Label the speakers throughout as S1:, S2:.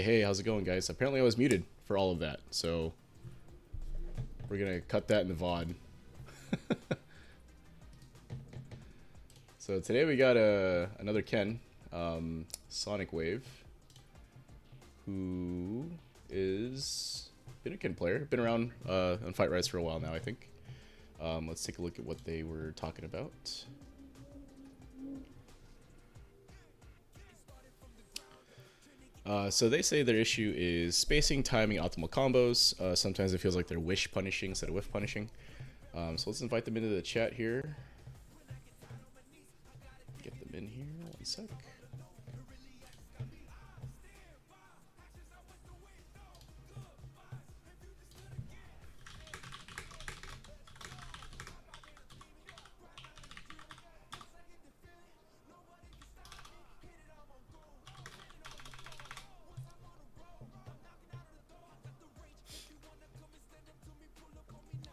S1: Hey, how's it going, guys? Apparently I was muted for all of that, so we're gonna cut that in the VOD. So today we got another Ken, Sonicwave, who is been a Ken player, been around on Fight Rise for a while now, I think. Let's take a look at what they were talking about. So they say their issue is spacing, timing, optimal combos. Sometimes it feels like they're wish punishing instead of whiff punishing. So let's invite them into the chat here. Get them in here, one sec.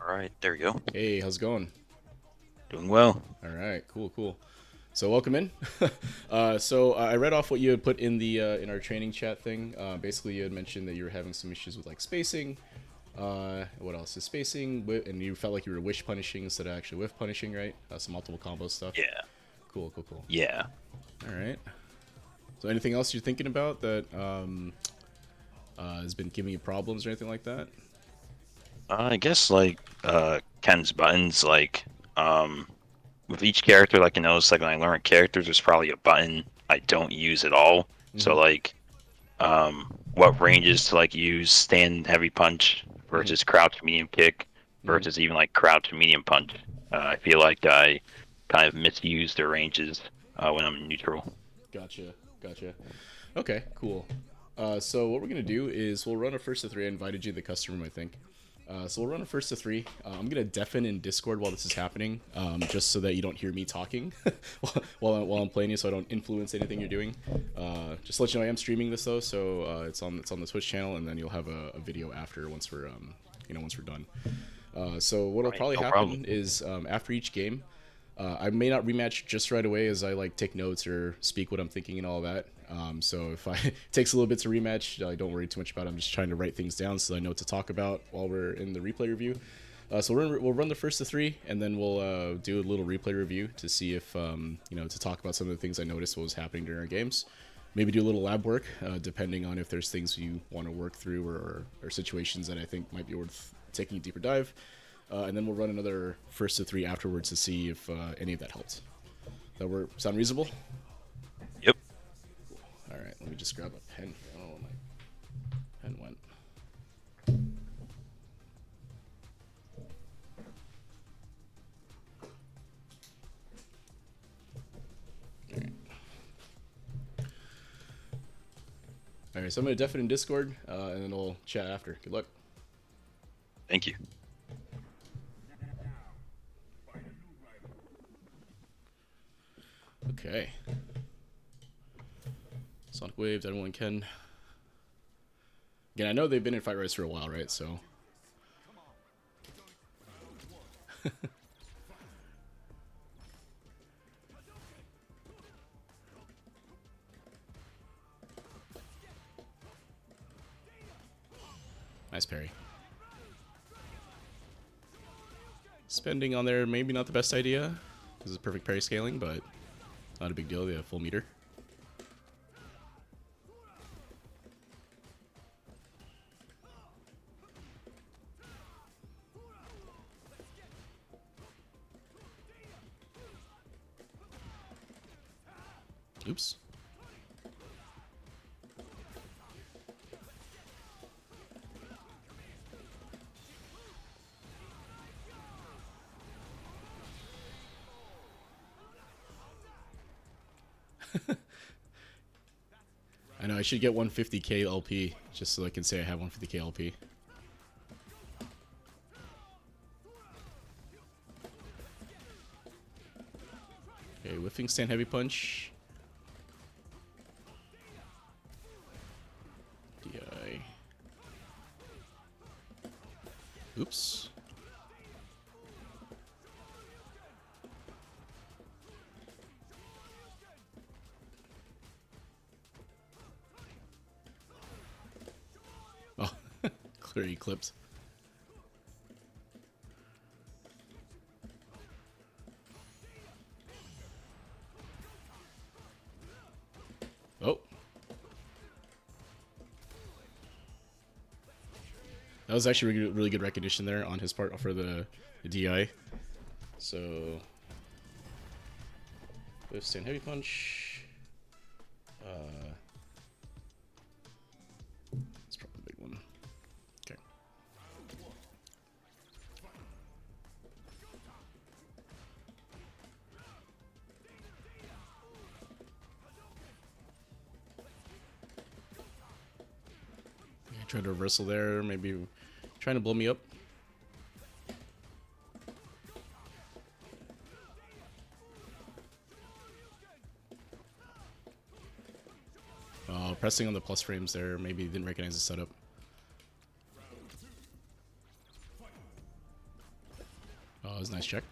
S2: All right, there we go.
S1: Hey, how's it going?
S2: Doing well.
S1: All right, cool. So welcome in. I read off what you had put in the in our training chat thing. Basically, you had mentioned that you were having some issues with like spacing. What else is spacing? And you felt like you were wish punishing instead of actually whiff punishing, right? Some multiple combo stuff.
S2: Yeah.
S1: Cool.
S2: Yeah.
S1: All right. So anything else you're thinking about that has been giving you problems or anything like that?
S2: I guess like Ken's buttons, like with each character, like I notice, like when I learn characters, there's probably a button I don't use at all. So
S1: Mm-hmm.
S2: like what ranges to like use stand heavy punch
S1: Mm-hmm.
S2: versus crouch medium kick
S1: Mm-hmm.
S2: versus even like crouch medium punch. I feel like I kind of misuse their ranges when I'm neutral.
S1: Gotcha. Okay, cool. So what we're gonna do is we'll run a first to three. I invited you to the custom room, I think. So we'll run a first to three. I'm gonna deafen in Discord while this is happening, just so that you don't hear me talking while I'm playing you, so I don't influence anything you're doing. Just to let you know, I am streaming this though, so it's on the Twitch channel, and then you'll have a video after once we're once we're done. So what'll
S2: All right,
S1: probably
S2: no problem.
S1: happen is after each game, I may not rematch just right away as I like take notes or speak what I'm thinking and all that. So if it takes a little bit to rematch, don't worry too much about it. I'm just trying to write things down so I know what to talk about while we're in the replay review. So we'll run the first to three, and then we'll do a little replay review to see if to talk about some of the things I noticed what was happening during our games. Maybe do a little lab work, depending on if there's things you want to work through or situations that I think might be worth taking a deeper dive. And then we'll run another first to three afterwards to see if any of that helped. Sound reasonable?
S2: Yep.
S1: All right, let me just grab a pen here. Oh, my pen went. All right, so I'm going to deafen in Discord, and then we'll chat after. Good luck.
S2: Thank you.
S1: Okay. Sonicwave, everyone can. Again, I know they've been in Fight Rise for a while, right? So. Nice parry. Spending on there, maybe not the best idea. This is perfect parry scaling, but not a big deal. They have full meter. Oops. I know, I should get 150k LP, just so I can say I have 150k LP. Okay, whiffing stand heavy punch. DI. Oops. Clearly clipped. Oh. That was actually really good recognition there on his part for the DI. So, withstand heavy punch. It's probably the big one. Okay. Yeah, tried to reversal there, maybe trying to blow me up. Pressing on the plus frames there, maybe didn't recognize the setup. Oh, it was a nice check.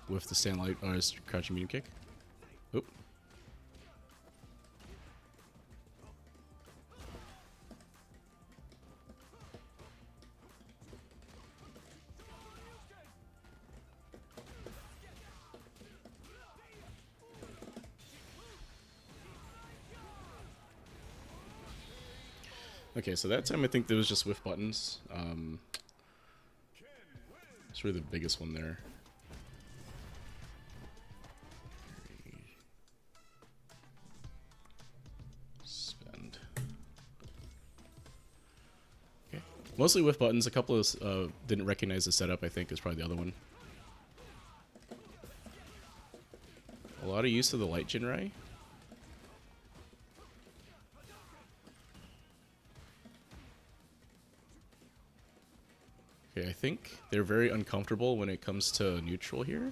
S1: With the stand light, or his crouching medium kick. Oop. Okay, so that time I think there was just whiff buttons. It's really the biggest one there. Spend. Okay, mostly whiff buttons. A couple of didn't recognize the setup. I think is probably the other one. A lot of use of the light Jinrai. Okay, I think they're very uncomfortable when it comes to neutral here.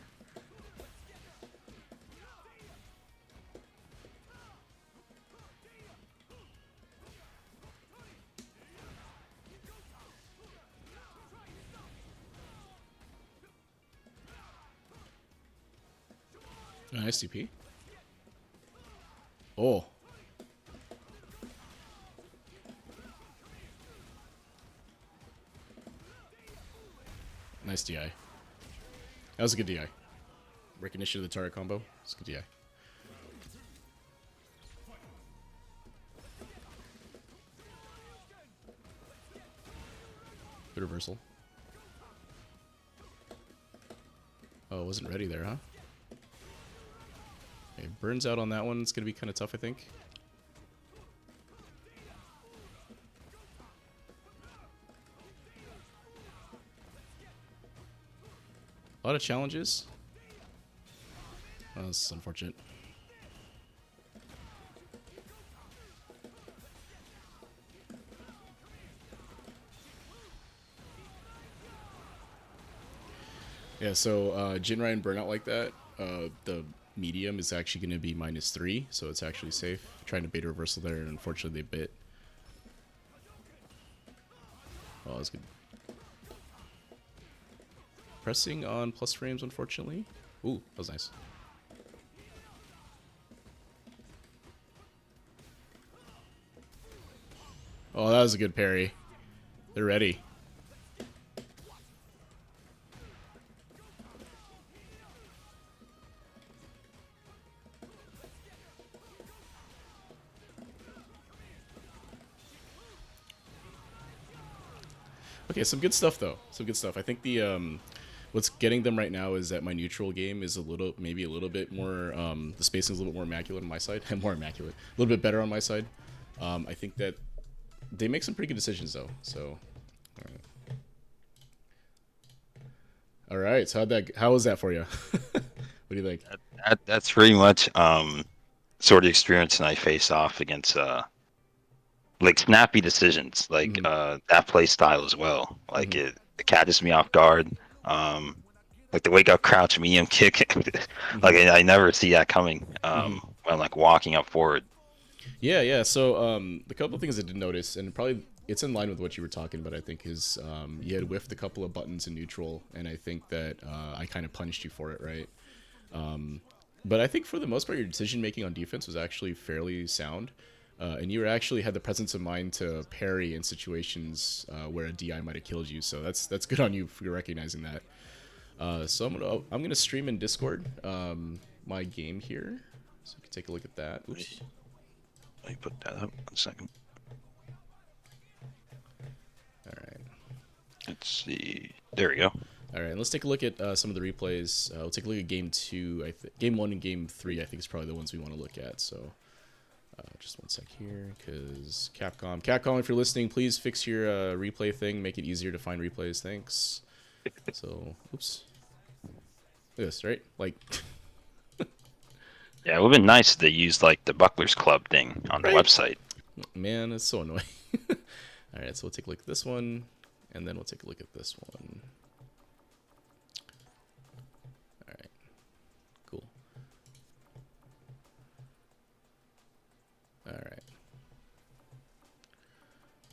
S1: Nice DP. Oh. Nice DI. That was a good DI. Recognition of the target combo. It's a good DI. Good reversal. Oh, it wasn't ready there, huh? Okay, burns out on that one. It's going to be kind of tough, I think. A lot of challenges. Oh, that's unfortunate. Yeah, so Jinrai and burnout like that, the medium is actually going to be -3, so it's actually safe. Trying to bait a reversal there, and unfortunately they bit. Oh, that's good. Pressing on plus frames, unfortunately. Ooh, that was nice. Oh, that was a good parry. They're ready. Okay, some good stuff though. Some good stuff. I think the what's getting them right now is that my neutral game is maybe a little bit more the spacing is a little bit more immaculate on my side. More immaculate. A little bit better on my side. I think that they make some pretty good decisions though. So all right. So how was that for you? What do you think?
S2: That's pretty much sort of experience and I face off against like snappy decisions, like that play style as well. Like it catches me off guard. Like the wake up crouch medium kick, like I never see that coming. When I'm like walking up forward.
S1: Yeah, yeah. So the couple of things I did notice, and probably it's in line with what you were talking about, I think, is you had whiffed a couple of buttons in neutral, and I think that I kind of punished you for it, right? But I think for the most part, your decision making on defense was actually fairly sound. And you actually had the presence of mind to parry in situations where a DI might have killed you. So that's good on you for recognizing that. So I'm gonna stream in Discord my game here, so you can take a look at that. Oops.
S2: Let me put that up 1 second.
S1: All right.
S2: Let's see. There we go.
S1: All right, let's take a look at some of the replays. We'll take a look at game 2. Game 1 and game 3, I think, is probably the ones we want to look at. So, just 1 sec here, because Capcom, if you're listening, please fix your replay thing. Make it easier to find replays. Thanks. So, oops. Look at this, right? Like,
S2: Yeah, it would have been nice if they used like the Bucklers Club thing on the website.
S1: man, it's so annoying. All right, so we'll take a look at this one, and then we'll take a look at this one. All right, cool. All right.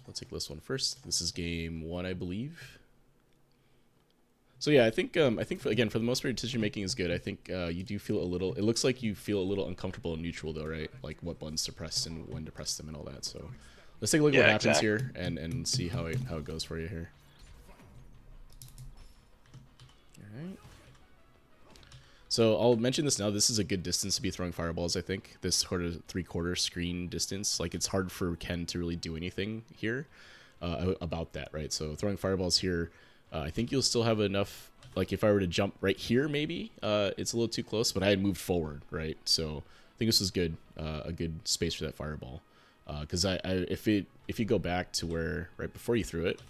S1: We'll take this one first. This is game 1, I believe. So yeah, I think again, for the most part, decision making is good. I think you do feel a little. It looks like you feel a little uncomfortable and neutral, though, right? Like what buttons to press and when to press them and all that. So let's take a look at what happens here and see how it goes for you here. All right. So I'll mention this now. This is a good distance to be throwing fireballs. I think this sort of 3/4 screen distance. Like it's hard for Ken to really do anything here about that, right? So throwing fireballs here. I think you'll still have enough, like if I were to jump right here, maybe, it's a little too close, but I had moved forward, right? So I think this is good, a good space for that fireball. Because if you go back to where, right before you threw it,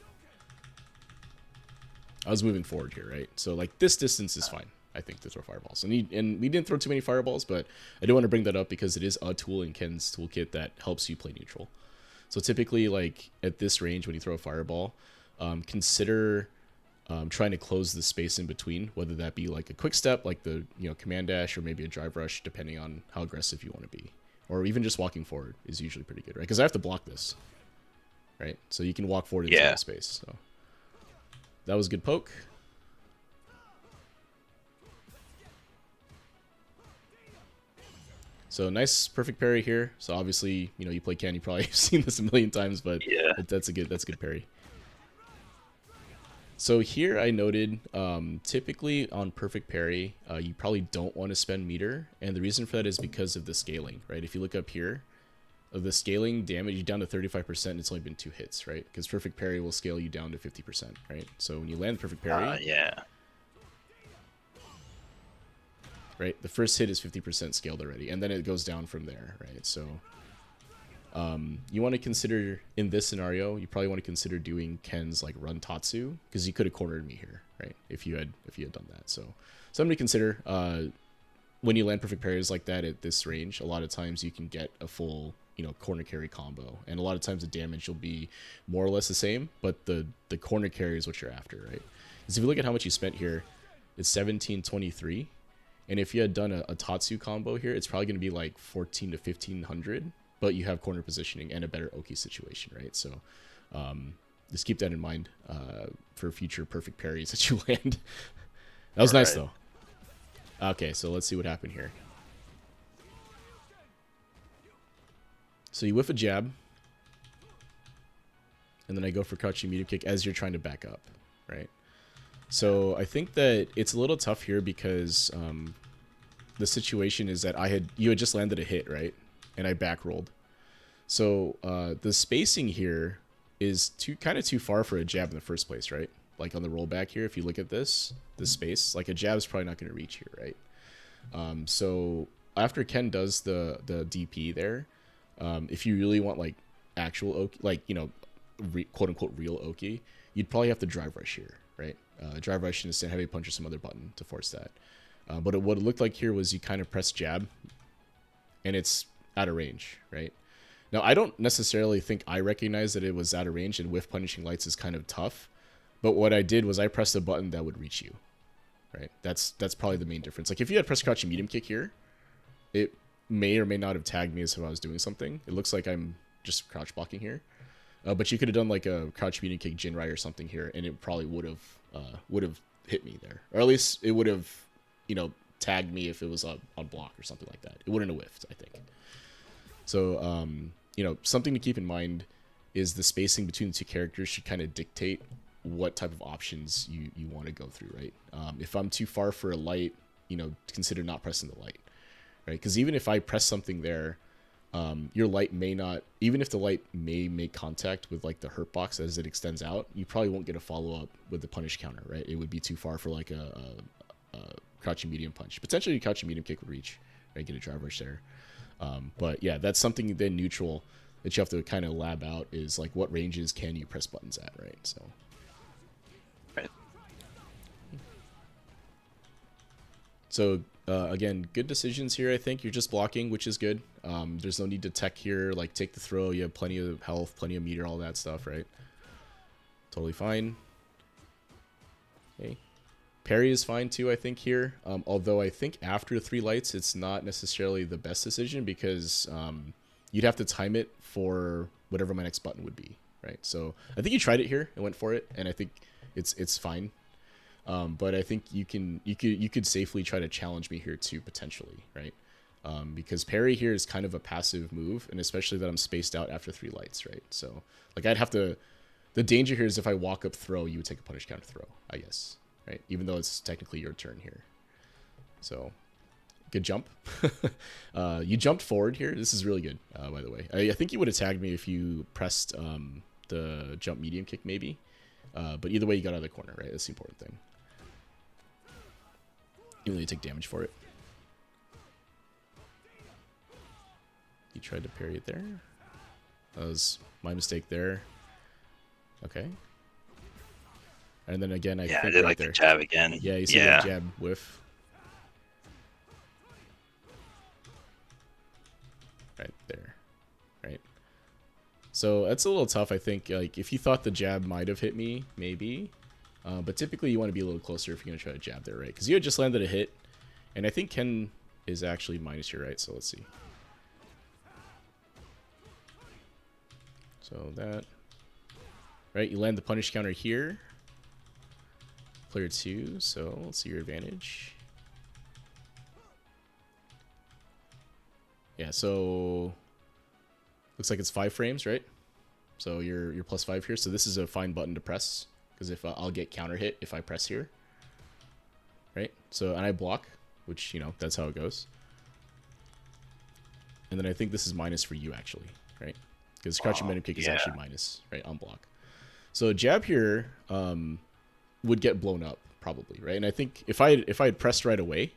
S1: I was moving forward here, right? So like this distance is fine, I think, to throw fireballs. And we didn't throw too many fireballs, but I do want to bring that up because it is a tool in Ken's toolkit that helps you play neutral. So typically, like at this range, when you throw a fireball, consider trying to close the space in between, whether that be like a quick step, like the command dash, or maybe a drive rush, depending on how aggressive you want to be, or even just walking forward is usually pretty good, right? Because I have to block this, right? So you can walk forward into that space. So that was a good poke. So nice, perfect parry here. So obviously, you play Ken, you probably have seen this a million times, but yeah, that's a good parry. So here I noted, typically on perfect parry, you probably don't want to spend meter, and the reason for that is because of the scaling, right? If you look up here, the scaling damage you down to 35%, it's only been 2 hits, right? Because perfect parry will scale you down to 50%, right? So when you land perfect parry, right, the first hit is 50% scaled already, and then it goes down from there, right? So you want to consider, in this scenario, you probably want to consider doing Ken's like run Tatsu, because you could have cornered me here, right? If you had done that. So something to consider when you land perfect parries like that at this range. A lot of times you can get a full corner carry combo, and a lot of times the damage will be more or less the same, but the corner carry is what you're after, right? Because if you look at how much you spent here, it's 1723, and if you had done a Tatsu combo here, it's probably going to be like 14 to 1500. But you have corner positioning and a better Oki situation, right? So just keep that in mind for future perfect parries that you land. That was nice, though. Okay, so let's see what happened here. So you whiff a jab, and then I go for crouching medium kick as you're trying to back up, right? So I think that it's a little tough here because the situation is that you had just landed a hit, right? And I back rolled. So the spacing here is kind of too far for a jab in the first place, right? Like on the rollback here, if you look at this space, like a jab is probably not going to reach here, right? So after Ken does the DP there, if you really want like actual Oki, like quote unquote real Oki, you'd probably have to drive rush here, right? Drive rush and stand heavy punch or some other button to force that. But what it looked like here was you kind of press jab, and it's out of range, right? Now, I don't necessarily think I recognize that it was out of range, and whiff punishing lights is kind of tough. But what I did was I pressed a button that would reach you, right? That's probably the main difference. Like if you had pressed crouching medium kick here, it may or may not have tagged me as if I was doing something. It looks like I'm just crouch blocking here. But you could have done like a crouch medium kick Jinrai or something here, and it probably would have hit me there. Or at least it would have, tagged me if it was on block or something like that. It wouldn't have whiffed, I think. So, something to keep in mind is the spacing between the two characters should kind of dictate what type of options you want to go through, right? If I'm too far for a light, consider not pressing the light, right? Because even if I press something there, your light may not, even if the light may make contact with like the hurt box as it extends out, you probably won't get a follow-up with the punish counter, right? It would be too far for like a crouching medium punch. Potentially a crouching medium kick would reach, right? Get a drive rush there. But yeah, that's something then neutral that you have to kind of lab out is like what ranges can you press buttons at, right? So.
S2: Right.
S1: So again, good decisions here. I think you're just blocking, which is good. There's no need to tech here, like take the throw. You have plenty of health, plenty of meter, all that stuff, right? Totally fine. Okay. Parry is fine too, I think here. Although I think after 3 lights, it's not necessarily the best decision because you'd have to time it for whatever my next button would be, right? So I think you tried it here and went for it, and I think it's fine. But I think you could safely try to challenge me here too, potentially, right? Because parry here is kind of a passive move, and especially that I'm spaced out after 3 lights, right? So like I'd have to. The danger here is if I walk up throw, you would take a punish counter throw, I guess, right? Even though it's technically your turn here. So good jump. You jumped forward here. This is really good, by the way. I think you would have tagged me if you pressed the jump medium kick maybe. But either way, you got out of the corner, right? That's the important thing. Even though you take damage for it. You tried to parry it there. That was my mistake there. Okay. And then again, I think
S2: I did
S1: right
S2: like
S1: there.
S2: the jab again.
S1: Yeah, you see that jab whiff. Right there. Right. So that's a little tough, I think. Like, if you thought the jab might have hit me, maybe. But typically you want to be a little closer if you're going to try to jab there, right? Because you had just landed a hit. And I think Ken is actually minus here, right? So let's see. So that... Right, you land the punish counter here. Player 2, so let's see your advantage. Yeah, so looks like it's 5 frames, right? So you're +5 here. So this is a fine button to press because if I'll get counter hit if I press here, right? So and I block, which that's how it goes. And then I think this is minus for you actually, right? Because crouching medium kick is actually minus, right, on block. So jab here would get blown up probably, right? And I think if I had pressed right away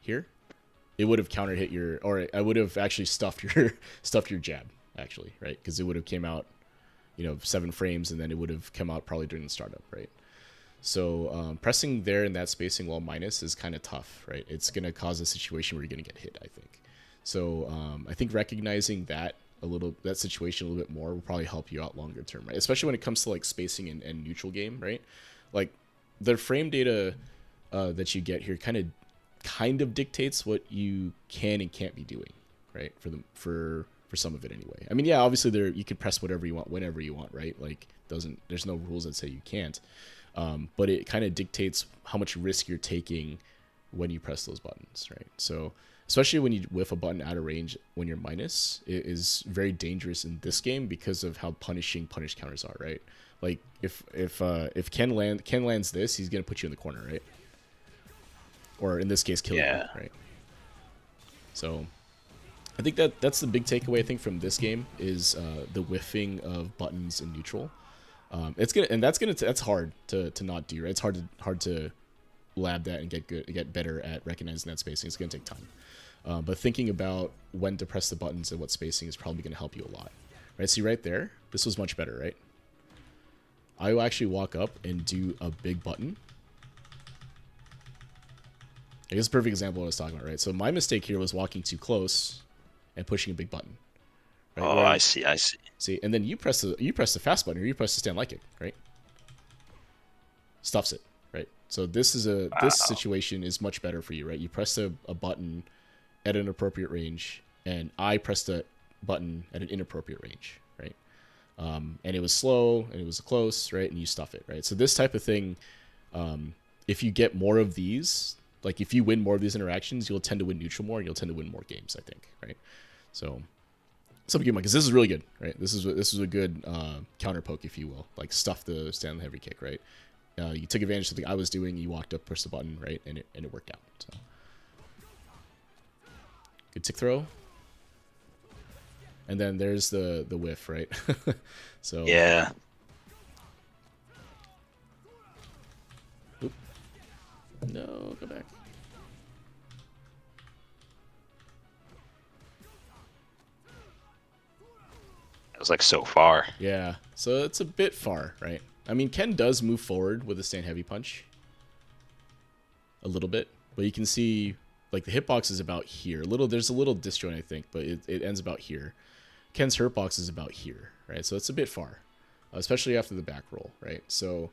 S1: here, it would have counter hit your, or I would have actually stuffed your jab actually, right? Because it would have came out, 7 frames, and then it would have come out probably during the startup, right? So pressing there in that spacing while minus is kind of tough, right? It's gonna cause a situation where you're gonna get hit, I think. So I think recognizing that situation a little bit more will probably help you out longer term, right? Especially when it comes to like spacing and neutral game, right? Like the frame data that you get here kind of dictates what you can and can't be doing, right? For some of it anyway. I mean, yeah, obviously you can press whatever you want whenever you want, right? Like there's no rules that say you can't. But it kind of dictates how much risk you're taking when you press those buttons, right? So especially when you whiff a button out of range when you're minus, it is very dangerous in this game because of how punishing punish counters are, right? Like if Ken lands this, he's gonna put you in the corner, right? Or in this case, kill you, right? So I think that's the big takeaway I think from this game is the whiffing of buttons in neutral. That's hard to not do, right? It's hard to lab that and get better at recognizing that spacing. It's gonna take time. But thinking about when to press the buttons and what spacing is probably going to help you a lot. Right, see right there? This was much better, right? I will actually walk up and do a big button. I guess a perfect example of what I was talking about, right? So my mistake here was walking too close and pushing a big button. Right?
S2: Oh, I see.
S1: See, and then you press the fast button or you press the stand like it, right? Stuffs it, right? So this situation is much better for you, right? You press a button at an appropriate range, and I pressed the button at an inappropriate range, right? And it was slow, and it was close, right? And you stuff it, right? So this type of thing, if you get more of these, like if you win more of these interactions, you'll tend to win neutral more, and you'll tend to win more games, I think, right? So something to keep in mind, because this is really good, right? This is a good counter poke, if you will, like stuff the stand heavy kick, right? You took advantage of something I was doing. You walked up, pushed the button, right, and it worked out. So good tick throw, and then there's the whiff, right? So
S2: Yeah.
S1: Oop. No, go back.
S2: It was like so far.
S1: Yeah, so it's a bit far, right? I mean, Ken does move forward with a stand heavy punch a little bit, but you can see like the hitbox is about here. There's a little disjoint, I think, but it ends about here. Ken's hurtbox is about here, right? So it's a bit far, especially after the back roll, right? So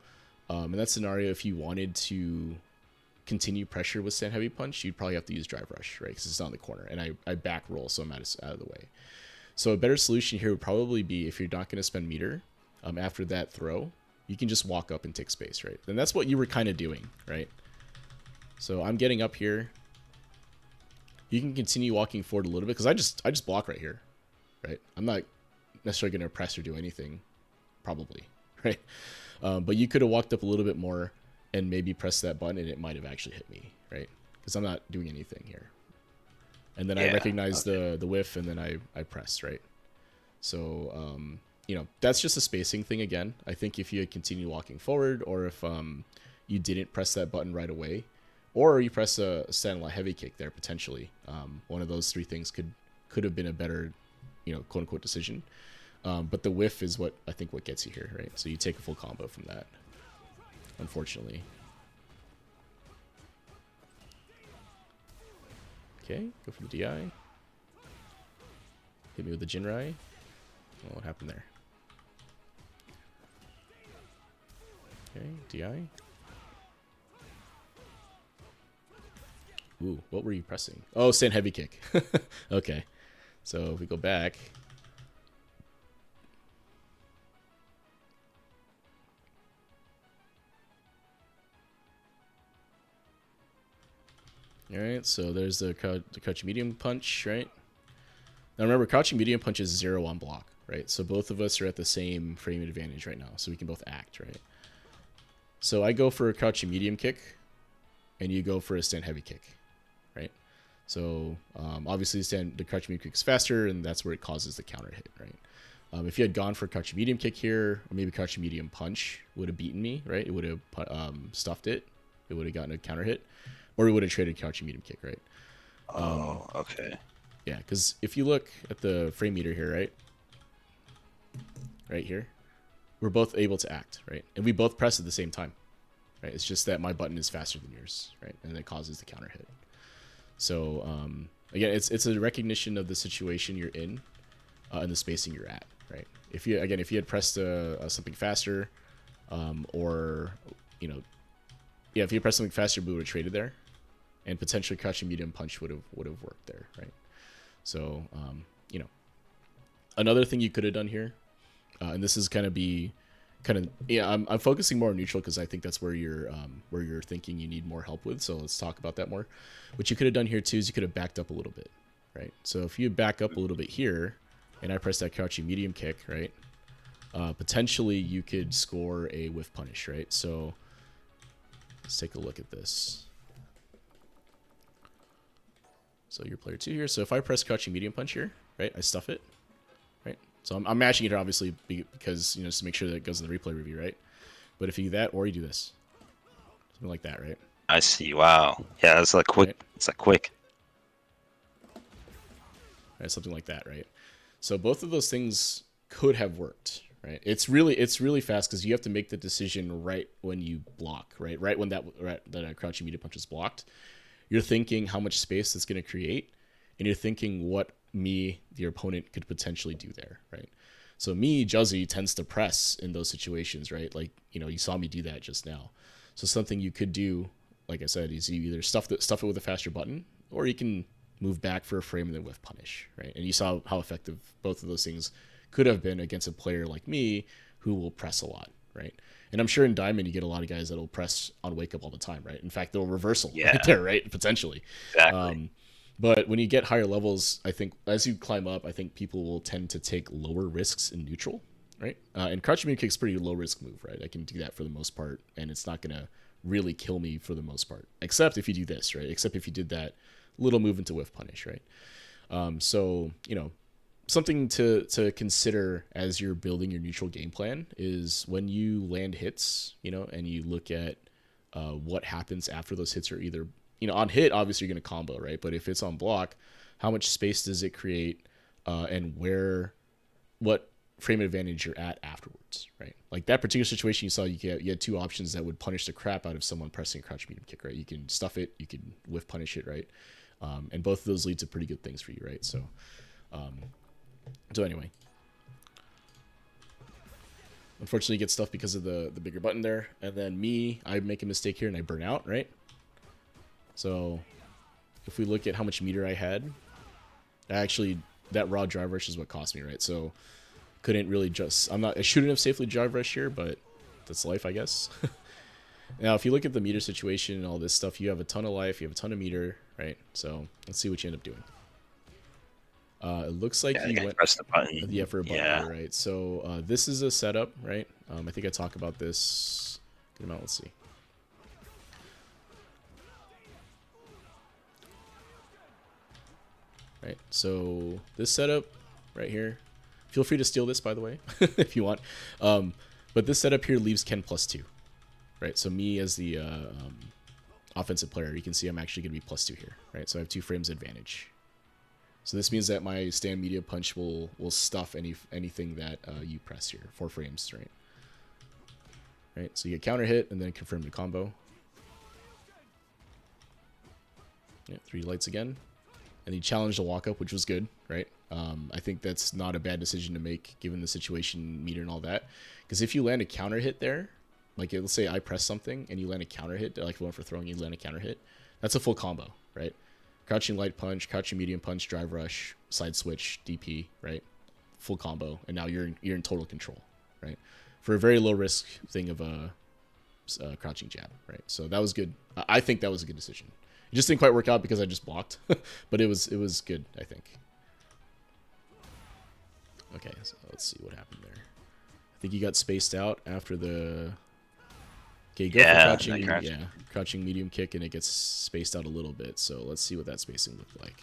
S1: in that scenario, if you wanted to continue pressure with stand heavy punch, you'd probably have to use drive rush, right? Because it's on the corner, and I back roll, so I'm out of the way. So a better solution here would probably be, if you're not going to spend meter after that throw, you can just walk up and take space, right? And that's what you were kind of doing, right? So I'm getting up here. You can continue walking forward a little bit, because I just block right here, right? I'm not necessarily going to press or do anything, probably, right? But you could have walked up a little bit more and maybe pressed that button, and it might have actually hit me, right? Because I'm not doing anything here. And then I recognize the whiff, and then I press, right? So, that's just a spacing thing again. I think if you had continued walking forward, or if you didn't press that button right away, or you press a stand line heavy kick there, potentially, one of those three things could have been a better, quote unquote decision. But the whiff is what gets you here, right? So you take a full combo from that, unfortunately. Okay, go for the DI. Hit me with the Jinrai. Oh, what happened there? Okay, DI. Ooh, what were you pressing? Oh, stand heavy kick. Okay, so if we go back. Alright, so there's the crouching medium punch, right? Now remember, crouching medium punch is 0 on block, right? So both of us are at the same frame advantage right now, so we can both act, right? So I go for a crouching medium kick, and you go for a stand heavy kick, right? So obviously the crouching medium kick is faster, and that's where it causes the counter hit, right? If you had gone for a crouching medium kick here, or maybe crouching medium punch would have beaten me, right? It would have stuffed it. It would have gotten a counter hit. Or we would have traded crouching medium kick, right?
S2: Okay.
S1: Yeah, because if you look at the frame meter here, right? Right here, we're both able to act, right? And we both press at the same time, right? It's just that my button is faster than yours, right? And that causes the counter hit. So, again, it's a recognition of the situation you're in and the spacing you're at, right? If you had pressed something faster, or, if you had pressed something faster, we would have traded there. And potentially crouching medium punch would have worked there, right? So, another thing you could have done here, and this is I'm focusing more on neutral because I think that's where you're thinking you need more help with. So let's talk about that more. What you could have done here too is you could have backed up a little bit, right? So if you back up a little bit here, and I press that crouching medium kick, right? Potentially you could score a whiff punish, right? So let's take a look at this. So you're player 2 here. So if I press crouching medium punch here, right, I stuff it, right? So I'm matching it here, obviously, because, just to make sure that it goes in the replay review, right? But if you do that, or you do this. Something like that, right?
S2: I see. Wow. Yeah, it's like quick. Right? It's like quick.
S1: Right, something like that, right? So both of those things could have worked, right? It's really fast because you have to make the decision right when you block, right? Right when that crouching medium punch is blocked. You're thinking how much space it's going to create, and you're thinking what your opponent, could potentially do there, right? So Juzzy tends to press in those situations, right? Like, you saw me do that just now. So something you could do, like I said, is you either stuff it with a faster button, or you can move back for a frame and then whiff punish, right? And you saw how effective both of those things could have been against a player like me who will press a lot, right? And I'm sure in Diamond you get a lot of guys that'll press on wake up all the time, right? In fact, they'll reversal right there, right? Potentially.
S2: Exactly.
S1: But when you get higher levels, I think as you climb up, I think people will tend to take lower risks in neutral, right? And crouching medium kick's pretty low risk move, right? I can do that for the most part, and it's not gonna really kill me for the most part, except if you do this, right? Except if you did that little move into whiff punish, right? So something to consider as you're building your neutral game plan is when you land hits, and you look at what happens after those hits are either, on hit, obviously you're going to combo, right? But if it's on block, how much space does it create, and what frame advantage you're at afterwards, right? Like that particular situation you saw, you had two options that would punish the crap out of someone pressing a crouch medium kick, right? You can stuff it, you can whiff punish it, right? And both of those lead to pretty good things for you, right? So anyway, unfortunately, you get stuff because of the bigger button there. And then I make a mistake here and I burn out, right? So if we look at how much meter I had, actually that raw drive rush is what cost me, right? So couldn't really I shouldn't have safely drive rush here, but that's life, I guess. Now, if you look at the meter situation and all this stuff, you have a ton of life, you have a ton of meter, right? So let's see what you end up doing. It looks like
S2: you went press the button.
S1: Yeah, for a button, here, right? So this is a setup, right? I think I talk about this good amount. Let's see. Right, so this setup right here, feel free to steal this, by the way, if you want. But this setup here leaves Ken +2, right? So me as the offensive player, you can see I'm actually going to be +2 here, right? So I have 2 frames advantage. So this means that my stand media punch will stuff anything that you press here. 4 frames, right? Right, so you get counter hit and then confirm the combo. Yeah, 3 lights again. And he challenged the walk up, which was good, right? I think that's not a bad decision to make given the situation, meter, and all that. Because if you land a counter hit there, like let's say I press something and you land a counter hit, like one for throwing, you land a counter hit, that's a full combo, right? Crouching light punch, crouching medium punch, drive rush, side switch, DP, right? Full combo, and now you're in total control, right? For a very low risk thing of a crouching jab, right? So that was good. I think that was a good decision. It just didn't quite work out because I just blocked, but it was good, I think. Okay, so let's see what happened there. I think you got spaced out after the. Okay, go for crouching. Yeah, crouching medium kick, and it gets spaced out a little bit. So let's see what that spacing looked like.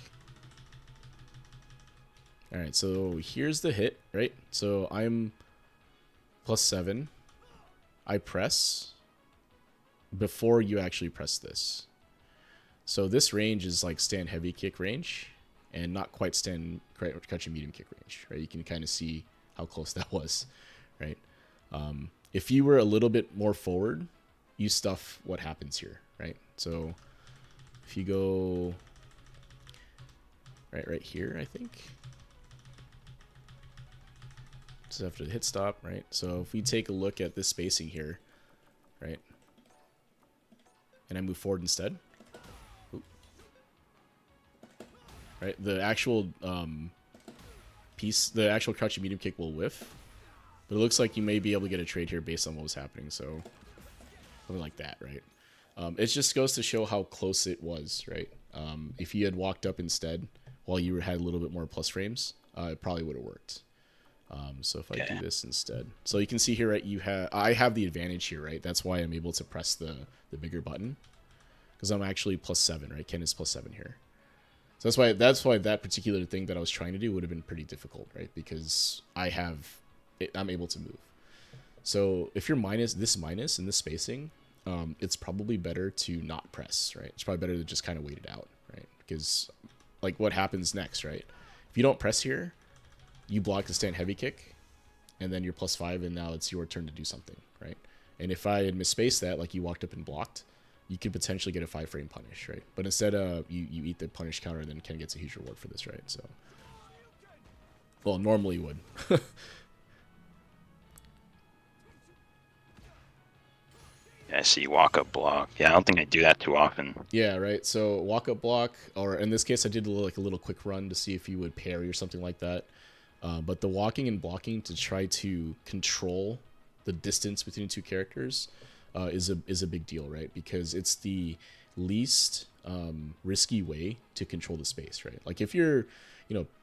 S1: All right, so here's the hit, right? So I'm +7. I press before you actually press this. So this range is like stand heavy kick range and not quite stand crouching medium kick range, right? You can kind of see how close that was, right? If you were a little bit more forward, you stuff what happens here, right? So if you go right here, I think. So after the hit stop, right? So if we take a look at this spacing here, right? And I move forward instead. Right, the actual the actual crouching medium kick will whiff, but it looks like you may be able to get a trade here based on what was happening. So something like that, right? It just goes to show how close it was, right? If you had walked up instead while you had a little bit more plus frames, it probably would have worked. So if I do this instead, so you can see here, right? I have the advantage here, right? That's why I'm able to press the bigger button because I'm actually +7, right? Ken is +7 here. So that's why that particular thing that I was trying to do would have been pretty difficult, right? Because I'm able to move. So if you're minus in this spacing, it's probably better to not press, right? It's probably better to just kind of wait it out, right? Because like what happens next, right? If you don't press here, you block the stand heavy kick, and then you're +5, and now it's your turn to do something, right? And if I had misspaced that, like you walked up and blocked, you could potentially get a 5-frame punish, right? But instead, you eat the punish counter, and then Ken gets a huge reward for this, right? So, well, normally you would.
S2: Yeah, I see walk up block. Yeah, I don't think I do that too often.
S1: Yeah, right. So walk up block, or in this case, I did a little quick run to see if you would parry or something like that. But the walking and blocking to try to control the distance between two characters is a big deal, right? Because it's the least risky way to control the space, right? Like if you're,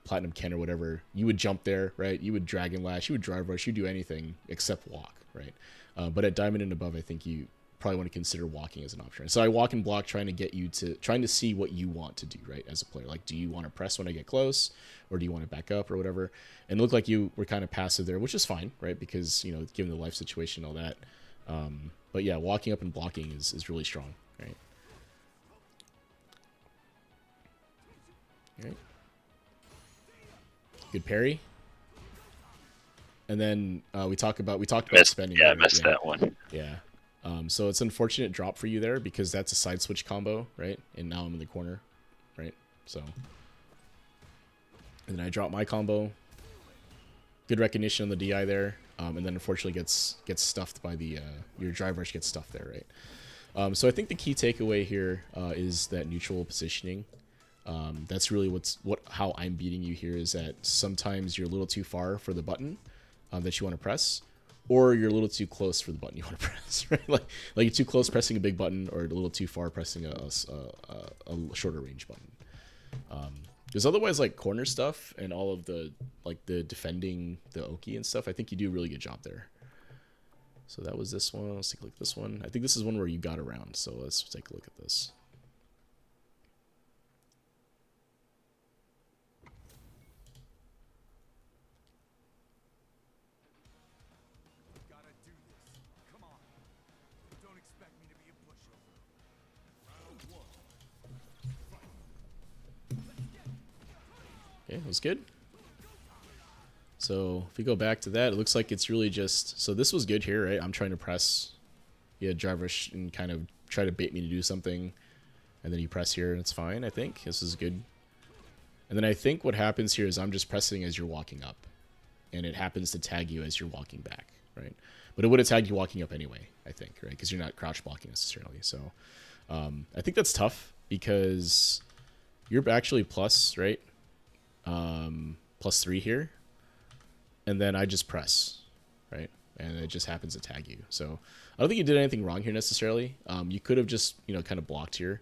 S1: Platinum Ken or whatever, you would jump there, right? You would Dragon Lash, you would Drive Rush, you do anything except walk, right? But at Diamond and above, I think you probably want to consider walking as an option. So I walk and block, trying to see what you want to do, right, as a player. Like, do you want to press when I get close, or do you want to back up or whatever? And it looked like you were kind of passive there, which is fine, right? Because given the life situation and all that. But yeah, walking up and blocking is really strong, right? All right. Good parry. And then we talked about spending.
S2: Yeah, I missed that one.
S1: Yeah. So it's an unfortunate drop for you there because that's a side switch combo, right? And now I'm in the corner, right? So, and then I drop my combo. Good recognition on the DI there, and then unfortunately gets stuffed by the your drive rush gets stuffed there, right? So I think the key takeaway here is that neutral positioning. That's really how I'm beating you here, is that sometimes you're a little too far for the button that you want to press, or you're a little too close for the button you want to press, right? Like you're too close pressing a big button, or a little too far pressing a shorter range button. Because otherwise, like corner stuff and all of the defending the Oki and stuff, I think you do a really good job there. So that was this one. Let's take a look at this one. I think this is one where you got around. So let's take a look at this. Okay, that was good. So if we go back to that, it looks like it's really just... So this was good here, right? I'm trying to press. Yeah, drive rush and kind of try to bait me to do something. And then you press here and it's fine, I think. This is good. And then I think what happens here is I'm just pressing as you're walking up. And it happens to tag you as you're walking back, right? But it would have tagged you walking up anyway, I think, right? Because you're not crouch blocking necessarily. So I think that's tough because you're actually plus, right? +3 here, and then I just press, right, and it just happens to tag you. So I don't think you did anything wrong here necessarily. You could have just kind of blocked here,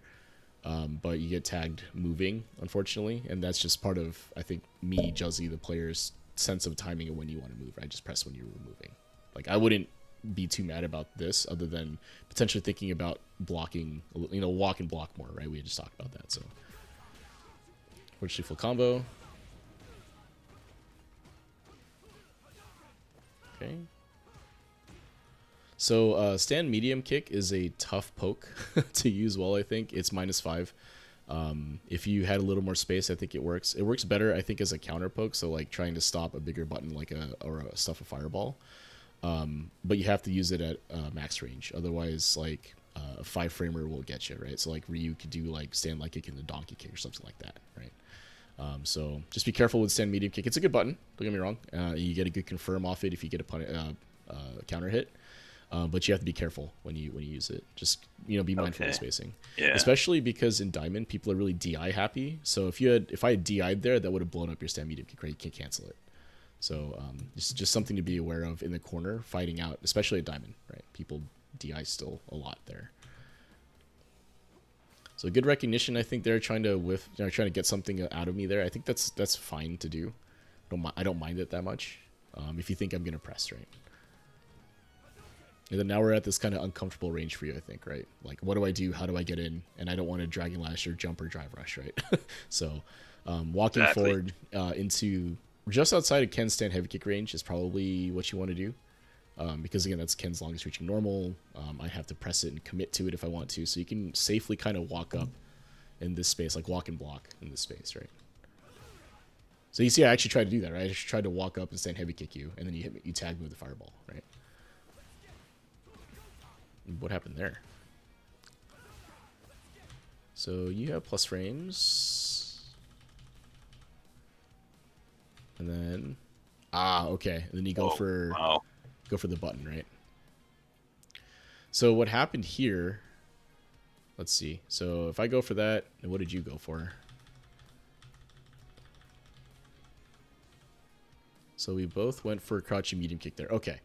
S1: but you get tagged moving, unfortunately, and that's just part of, I think, me, Juzzy, the player's sense of timing of when you want to move. I just press when you're moving. Like, I wouldn't be too mad about this, other than potentially thinking about blocking, walk and block more, right? We just talked about that. So fortunately, full combo. Okay. So stand medium kick is a tough poke to use well, I think. It's -5. If you had a little more space, I think it works. It works better, I think, as a counter poke, so like trying to stop a bigger button like stuff a fireball. But you have to use it at max range. Otherwise, like a 5-framer will get you, right? So like Ryu could do like stand light kick and a donkey kick or something like that, right? So just be careful with stand medium kick. It's a good button, don't get me wrong. You get a good confirm off it if you get a counter hit. But you have to be careful when you use it. Just be mindful of the spacing.
S2: Yeah.
S1: Especially because in Diamond, people are really DI happy. So if I had DI'd there, that would have blown up your stand medium kick, right? You can't cancel it. So just something to be aware of in the corner, fighting out, especially at Diamond, right? People DI still a lot there. So good recognition, I think they're trying to whiff, trying to get something out of me there. I think that's fine to do. I don't mind it that much. If you think I'm gonna press, right? And then now we're at this kind of uncomfortable range for you, I think, right? Like, what do I do? How do I get in? And I don't want to Dragon Lash or jump or drive rush, right? So walking forward into just outside of Ken's stand heavy kick range is probably what you want to do. Because again, that's Ken's longest reaching normal. I have to press it and commit to it if I want to. So you can safely kind of walk up in this space, like walk and block in this space, right? So you see, I actually tried to do that, right? I tried to walk up and stand heavy kick you, and then you tag me with a fireball, right? What happened there? So you have plus frames. And then... okay. And then you go go for the button, right? So what happened here... Let's see. So if I go for that, and what did you go for? So we both went for a crouching medium kick there. Okay.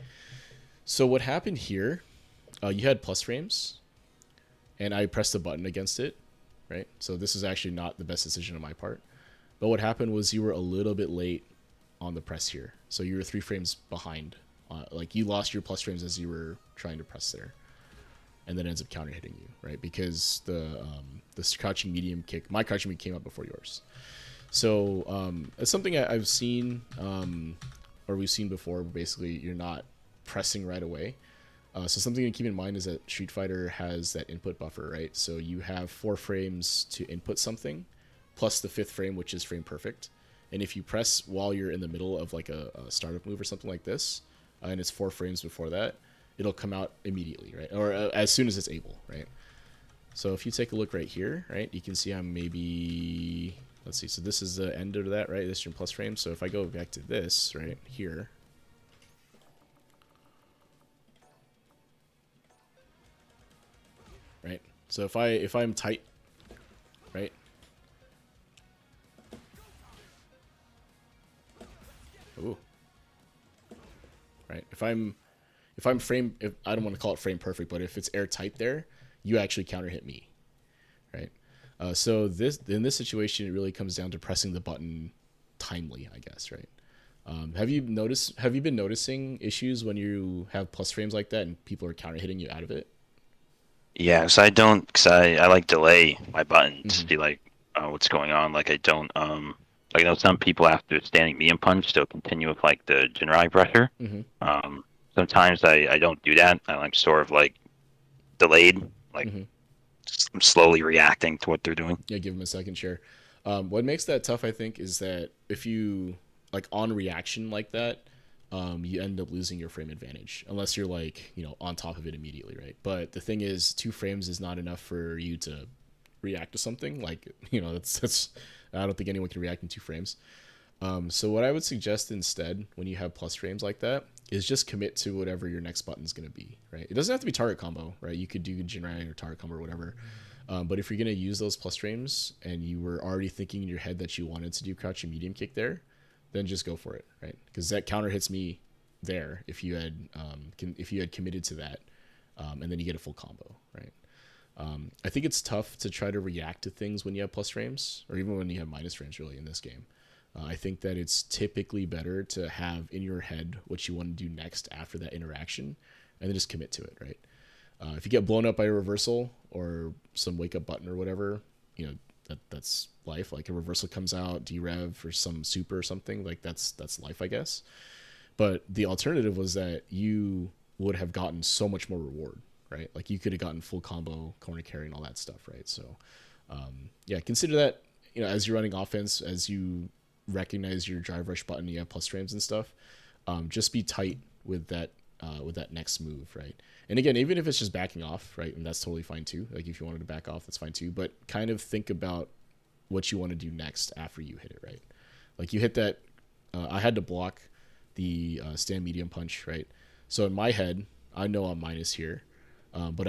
S1: So what happened here... you had plus frames, and I pressed the button against it, right? So this is actually not the best decision on my part. But what happened was you were a little bit late on the press here. So you were 3 frames behind. Like you lost your plus frames as you were trying to press there. And then it ends up counter hitting you, right? Because the crouching medium kick, my crouching medium came up before yours. So it's something I've seen, or we've seen before. Basically, you're not pressing right away. So something to keep in mind is that Street Fighter has that input buffer, right? So you have 4 frames to input something, plus the 5th frame, which is frame perfect. And if you press while you're in the middle of like a startup move or something like this, and it's 4 frames before that, it'll come out immediately, right? Or as soon as it's able, right? So if you take a look right here, right, you can see I'm maybe, let's see, so this is the end of that, right? This is your plus frame. So if I go back to this right here, right? So if I'm tight, right? Ooh. Right. If I'm frame, if I don't want to call it frame perfect, but if it's airtight there, you actually counter hit me, right? So this in this situation, it really comes down to pressing the button timely, I guess, right? Have you been noticing issues when you have plus frames like that and people are counter hitting you out of it?
S2: Yeah, so I don't, cause I like delay my button to
S1: Mm-hmm.
S2: see like what's going on. Like I don't like I know some people after standing medium punch still continue with like the Jinrai pressure.
S1: Mm-hmm.
S2: Sometimes I don't do that. I'm sort of like delayed, like
S1: Mm-hmm.
S2: I'm slowly reacting to what they're doing.
S1: Yeah, give them a second share. What makes that tough, I think, is that if you like on reaction like that, you end up losing your frame advantage unless you're like on top of it immediately, right? But the thing is, 2 frames is not enough for you to react to something. Like that's I don't think anyone can react in 2 frames. So what I would suggest instead, when you have plus frames like that, is just commit to whatever your next button is going to be, right? It doesn't have to be target combo, right? You could do Jinrai or target combo or whatever. But if you're going to use those plus frames and you were already thinking in your head that you wanted to do crouch and medium kick there, then just go for it, right? Because that counter hits me there if you had committed to that, and then you get a full combo, right? I think it's tough to try to react to things when you have plus frames, or even when you have minus frames, really, in this game. I think that it's typically better to have in your head what you want to do next after that interaction, and then just commit to it, right? If you get blown up by a reversal or some wake up button or whatever, that's life. Like a reversal comes out, derev or some super or something, like that's life, I guess. But the alternative was that you would have gotten so much more reward, right? Like you could have gotten full combo, corner carry, and all that stuff, right? So, yeah, consider that as you're running offense, as you recognize your drive rush button, you have plus frames and stuff. Just be tight with that next move, right? And again, even if it's just backing off, right, and that's totally fine too. Like if you wanted to back off, that's fine too. But kind of think about what you want to do next after you hit it, right? Like you hit that. I had to block the stand medium punch, right? So in my head, I know I'm minus here, but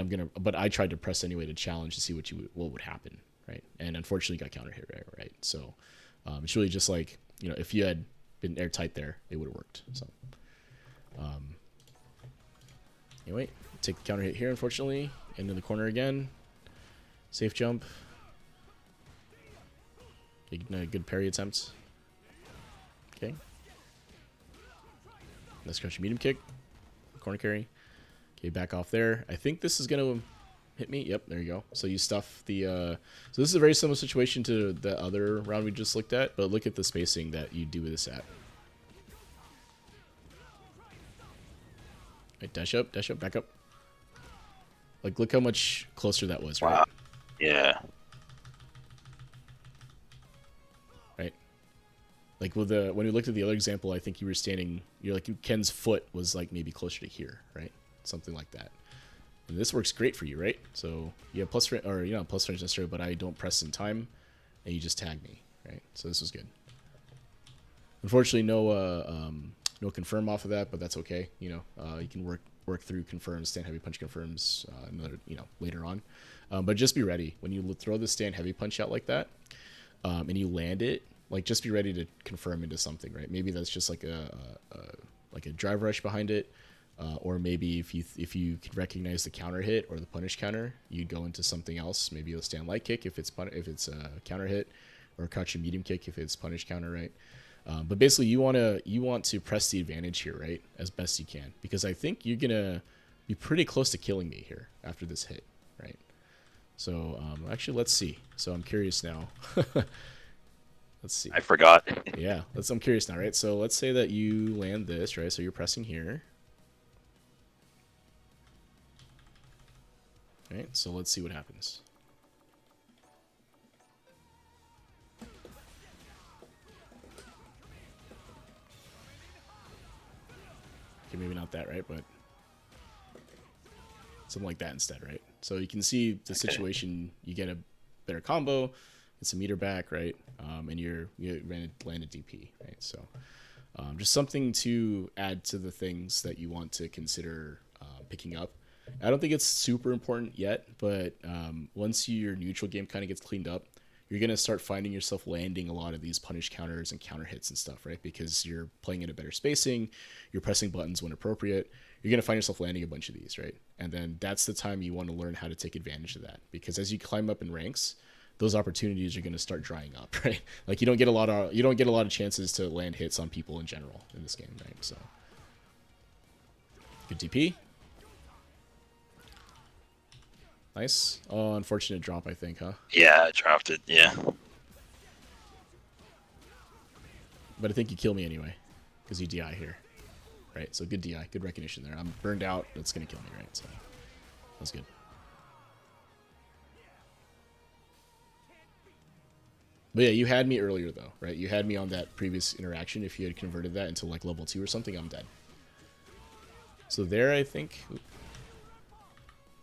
S1: I tried to press anyway to challenge to see what would happen, right? And unfortunately, got counter hit, right? So it's really just like if you had been airtight there, it would have worked. So anyway, take the counter hit here, unfortunately, into the corner again. Safe jump. A good parry attempt. Okay. Let's crouch medium kick. Corner carry. Okay, back off there. I think this is going to hit me. Yep, there you go. So you stuff the... so this is a very similar situation to the other round we just looked at, but look at the spacing that you do with this at. Right, dash up, back up. Like, look how much closer that was, right?
S2: Wow. Yeah.
S1: Right? Like, when we looked at the other example, I think you were standing... Ken's foot was, like, maybe closer to here, right? Something like that. And this works great for you, right? So you have plus range, or not plus range necessarily, but I don't press in time, and you just tag me, right? So this was good. Unfortunately, no confirm off of that, but that's okay. You can work through confirms, stand heavy punch confirms, another later on. But just be ready when you throw the stand heavy punch out like that, and you land it. Like just be ready to confirm into something, right? Maybe that's just like a drive rush behind it. Or maybe if you could recognize the counter hit or the punish counter, you'd go into something else. Maybe a stand light kick if it's a counter hit, or a crouching medium kick if it's punish counter, right? But basically, you want to press the advantage here, right, as best you can, because I think you're gonna be pretty close to killing me here after this hit, right? So actually, let's see. So I'm curious now. Let's see.
S2: I forgot.
S1: Yeah, I'm curious now, right? So let's say that you land this, right? So you're pressing here. Right, so let's see what happens. Okay, maybe not that, right? But something like that instead, right? So you can see the situation. You get a better combo. It's a meter back, right? And you landed DP, right? So just something to add to the things that you want to consider picking up. I don't think it's super important yet, but once your neutral game kind of gets cleaned up, you're going to start finding yourself landing a lot of these punish counters and counter hits and stuff, right? Because you're playing in a better spacing, you're pressing buttons when appropriate, you're going to find yourself landing a bunch of these, right? And then that's the time you want to learn how to take advantage of that, because as you climb up in ranks, those opportunities are going to start drying up, right? Like you don't get a lot of chances to land hits on people in general in this game, right? So good TP. Nice. Oh, unfortunate drop, I think, huh?
S2: Yeah, I dropped it. Yeah.
S1: But I think you kill me anyway, because you DI here, right? So good DI, good recognition there. I'm burned out. That's gonna kill me, right? So that's good. But yeah, you had me earlier though, right? You had me on that previous interaction. If you had converted that into like level 2 or something, I'm dead. So there, I think,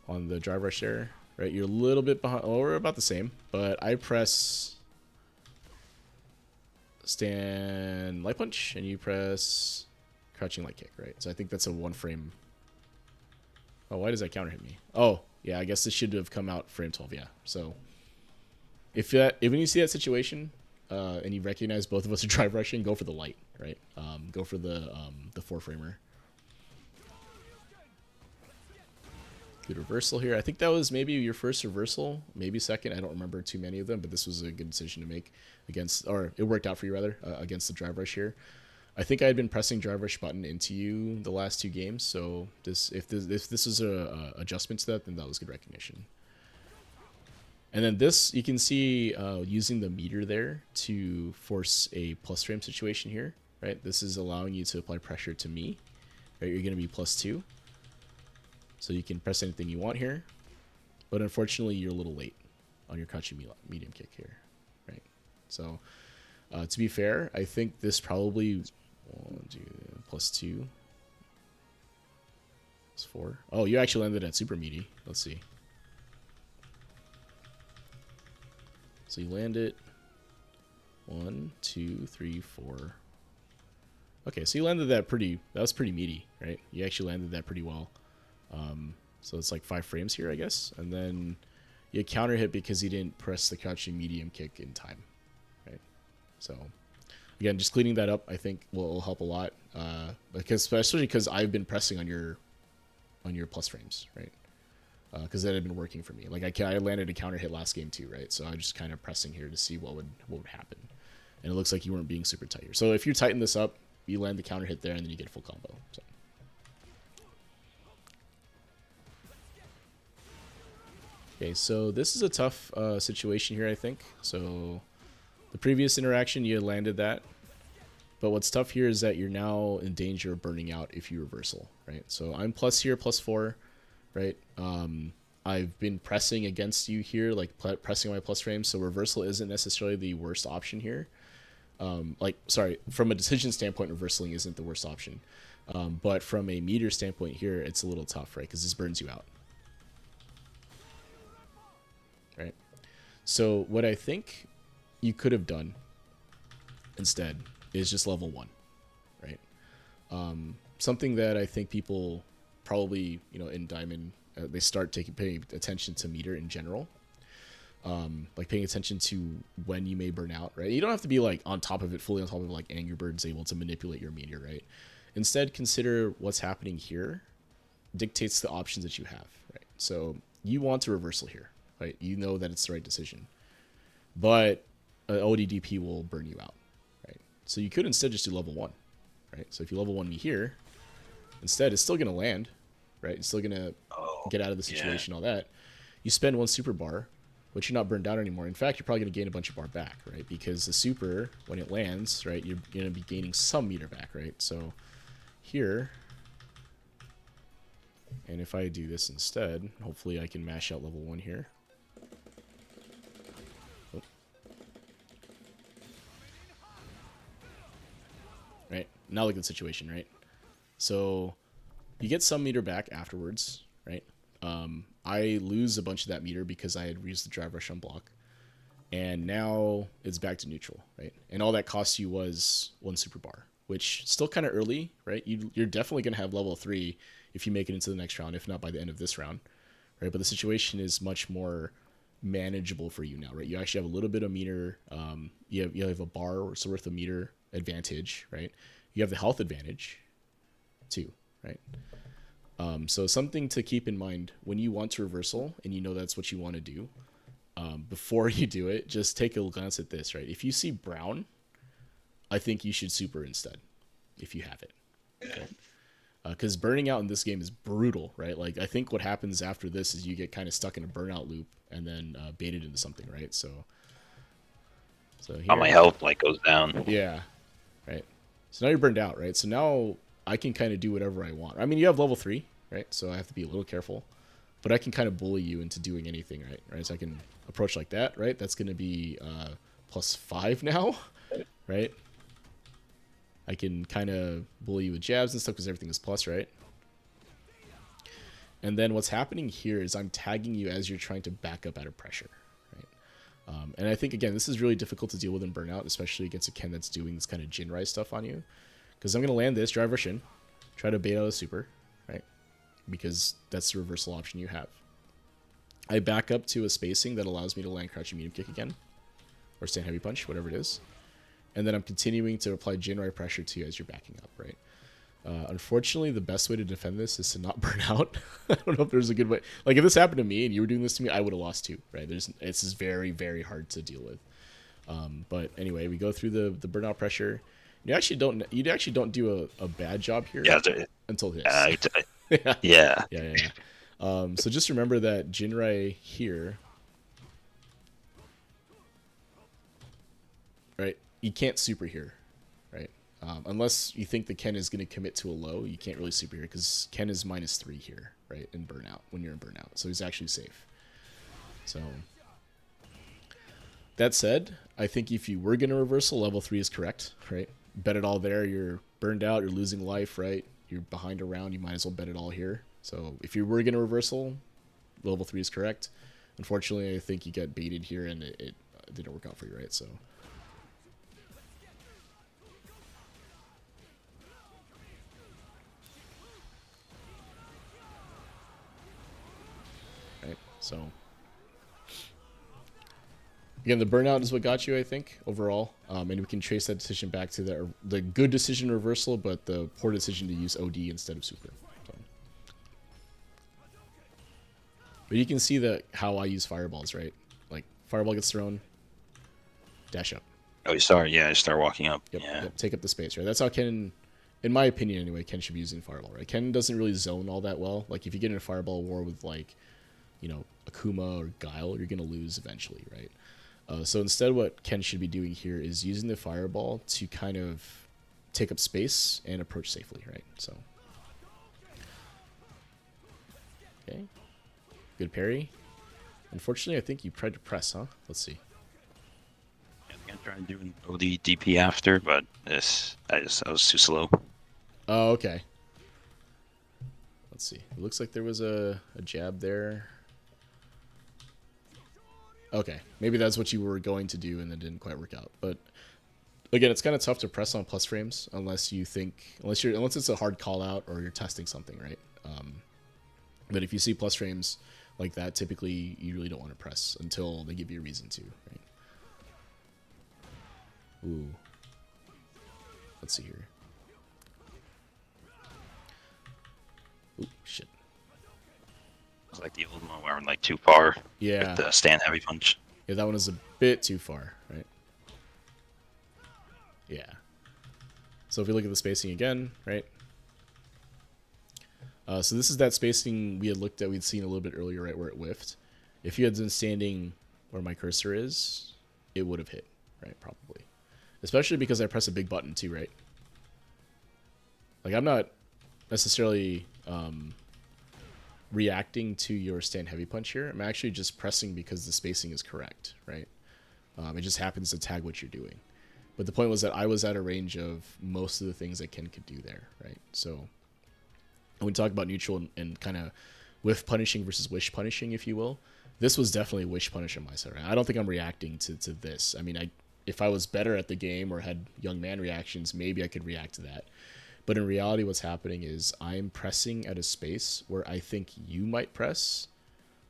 S1: on the drive rush there, right? You're a little bit behind. Oh, we're about the same, but I press stand light punch and you press crouching light kick, right? So I think that's a 1 frame. Oh, why does that counter hit me? Oh, yeah, I guess this should have come out frame 12, yeah. So if when you see that situation and you recognize both of us are drive rushing, go for the light, right? Go for the 4 framer. Good reversal here. I think that was maybe your first reversal, maybe second. I don't remember too many of them, but this was a good decision to make against, or it worked out for you rather, against the drive rush here. I think I had been pressing drive rush button into you the last 2 games, so if this was a adjustment to that, then that was good recognition. And then this, you can see using the meter there to force a plus frame situation here, right? This is allowing you to apply pressure to me, right? You're going to be +2. So you can press anything you want here. But unfortunately, you're a little late on your crouching medium kick here, right? So to be fair, I think this probably +2. +4. Oh, you actually landed at super meaty. Let's see. So you land it 1, 2, 3, 4. Okay, so you landed that was pretty meaty, right? You actually landed that pretty well. So it's like 5 frames here, I guess. And then you counter hit because you didn't press the crouching medium kick in time, right? So again, just cleaning that up, I think will help a lot. Especially because I've been pressing on your plus frames, right? Because that had been working for me. Like I landed a counter hit last game too, right? So I was just kind of pressing here to see what would happen. And it looks like you weren't being super tight here. So if you tighten this up, you land the counter hit there, and then you get a full combo. So. Okay, so this is a tough situation here, I think. So the previous interaction, you landed that. But what's tough here is that you're now in danger of burning out if you reversal, right? So I'm plus here, +4, right? I've been pressing against you here, like pressing my plus frames, so reversal isn't necessarily the worst option here. From a decision standpoint, reversaling isn't the worst option. But from a meter standpoint here, it's a little tough, right? Because this burns you out. Right? So what I think you could have done instead is just level 1, right? Something that I think people probably, in Diamond, they start paying attention to meter in general. Like paying attention to when you may burn out, right? You don't have to be like on top of it, fully on top of it, like Angry Birds able to manipulate your meter, right? Instead, consider what's happening here dictates the options that you have, right? So you want a reversal here, right? You know that it's the right decision, but an ODDP will burn you out, right? So you could instead just do level 1, right? So if you level 1 me here, instead it's still going to land, right? It's still going to get out of the situation, all that. You spend 1 super bar, but you're not burned out anymore. In fact, you're probably going to gain a bunch of bar back, right? Because the super, when it lands, right, you're going to be gaining some meter back, right? So here, and if I do this instead, hopefully I can mash out level 1 here. Oh. Right, now look at the situation, right? So you get some meter back afterwards, right? I lose a bunch of that meter because I had used the drive rush on block. And now it's back to neutral, right? And all that cost you was 1 super bar, which still kind of early, right? You're definitely going to have level 3 if you make it into the next round, if not by the end of this round, right? But the situation is much more manageable for you now, right? You actually have a little bit of meter. You have a bar or so worth of meter advantage, right? You have the health advantage too, right? So something to keep in mind when you want to reversal and you know that's what you want to do. Before you do it, just take a glance at this, right? If you see brown, I think you should super instead, if you have it. Okay? Because burning out in this game is brutal, right? Like, I think what happens after this is you get kind of stuck in a burnout loop and then baited into something, right? So here,
S2: all my health like goes down.
S1: yeah, right. So now you're burned out, right? So now I can kind of do whatever I want. I mean, you have level 3, right? So I have to be a little careful, but I can kind of bully you into doing anything, right? So I can approach like that, right? That's going to be +5 now, right? I can kind of bully you with jabs and stuff because everything is plus, right? And then what's happening here is I'm tagging you as you're trying to back up out of pressure, right? And I think, again, this is really difficult to deal with in burnout, especially against a Ken that's doing this kind of Jinrai stuff on you. Because I'm going to land this, drive rush in, try to bait out a super, right? Because that's the reversal option you have. I back up to a spacing that allows me to land crouching medium kick again, or stand heavy punch, whatever it is. And then I'm continuing to apply Jinrai pressure to you as you're backing up, right? Unfortunately, the best way to defend this is to not burn out. I don't know if there's a good way. Like, if this happened to me and you were doing this to me, I would have lost too, right? It's just very, very hard to deal with. But anyway, we go through the burnout pressure. You actually don't do a bad job here until this.
S2: Yeah.
S1: So just remember that Jinrai here, right? You can't super here, right? Unless you think the Ken is going to commit to a low, you can't really super here because Ken is -3 here, right? In burnout, when you're in burnout. So he's actually safe. So that said, I think if you were going to reversal, level 3 is correct, right? Bet it all there. You're burned out. You're losing life, right? You're behind a round. You might as well bet it all here. So if you were going to reversal, level 3 is correct. Unfortunately, I think you got baited here and it didn't work out for you, right? So So, again, the burnout is what got you, I think, overall. And we can trace that decision back to the good decision reversal, but the poor decision to use OD instead of super. So. But you can see how I use fireballs, right? Like, fireball gets thrown, dash up.
S2: Oh, you start walking up.
S1: Yep, take up the space, right? That's how Ken, in my opinion anyway, Ken should be using fireball, right? Ken doesn't really zone all that well. Like, if you get in a fireball war with, like, you know, Akuma or Guile, you're going to lose eventually, right? So instead what Ken should be doing here is using the fireball to kind of take up space and approach safely, right? So, okay. Good parry. Unfortunately, I think you tried to press, huh? Let's see.
S2: I'm going to try and do an OD DP after, but I was too slow.
S1: Oh, okay. Let's see. It looks like there was a jab there. Okay, maybe that's what you were going to do and it didn't quite work out. But again, it's kind of tough to press on plus frames unless it's a hard call out or you're testing something, right? But if you see plus frames like that, typically you really don't want to press until they give you a reason to, right? Ooh. Let's see here.
S2: like the old one where I'm like too far with
S1: Yeah.
S2: the stand heavy punch.
S1: Yeah, that one is a bit too far, right? Yeah. So if we look at the spacing again, right? So this is that spacing we had looked at, we'd seen a little bit earlier, right, where it whiffed. If you had been standing where my cursor is, it would have hit, right, probably. Especially because I press a big button too, right? Like, I'm not necessarily reacting to your stand heavy punch here. I'm actually just pressing because the spacing is correct, right? It just happens to tag what you're doing. But the point was that I was at a range of most of the things that Ken could do there, right? So when we talk about neutral and kind of whiff punishing versus wish punishing, if you will, this was definitely wish punish on my side, right? I don't think I'm reacting to this. I mean, if I was better at the game or had young man reactions, maybe I could react to that. But in reality, what's happening is I'm pressing at a space where I think you might press,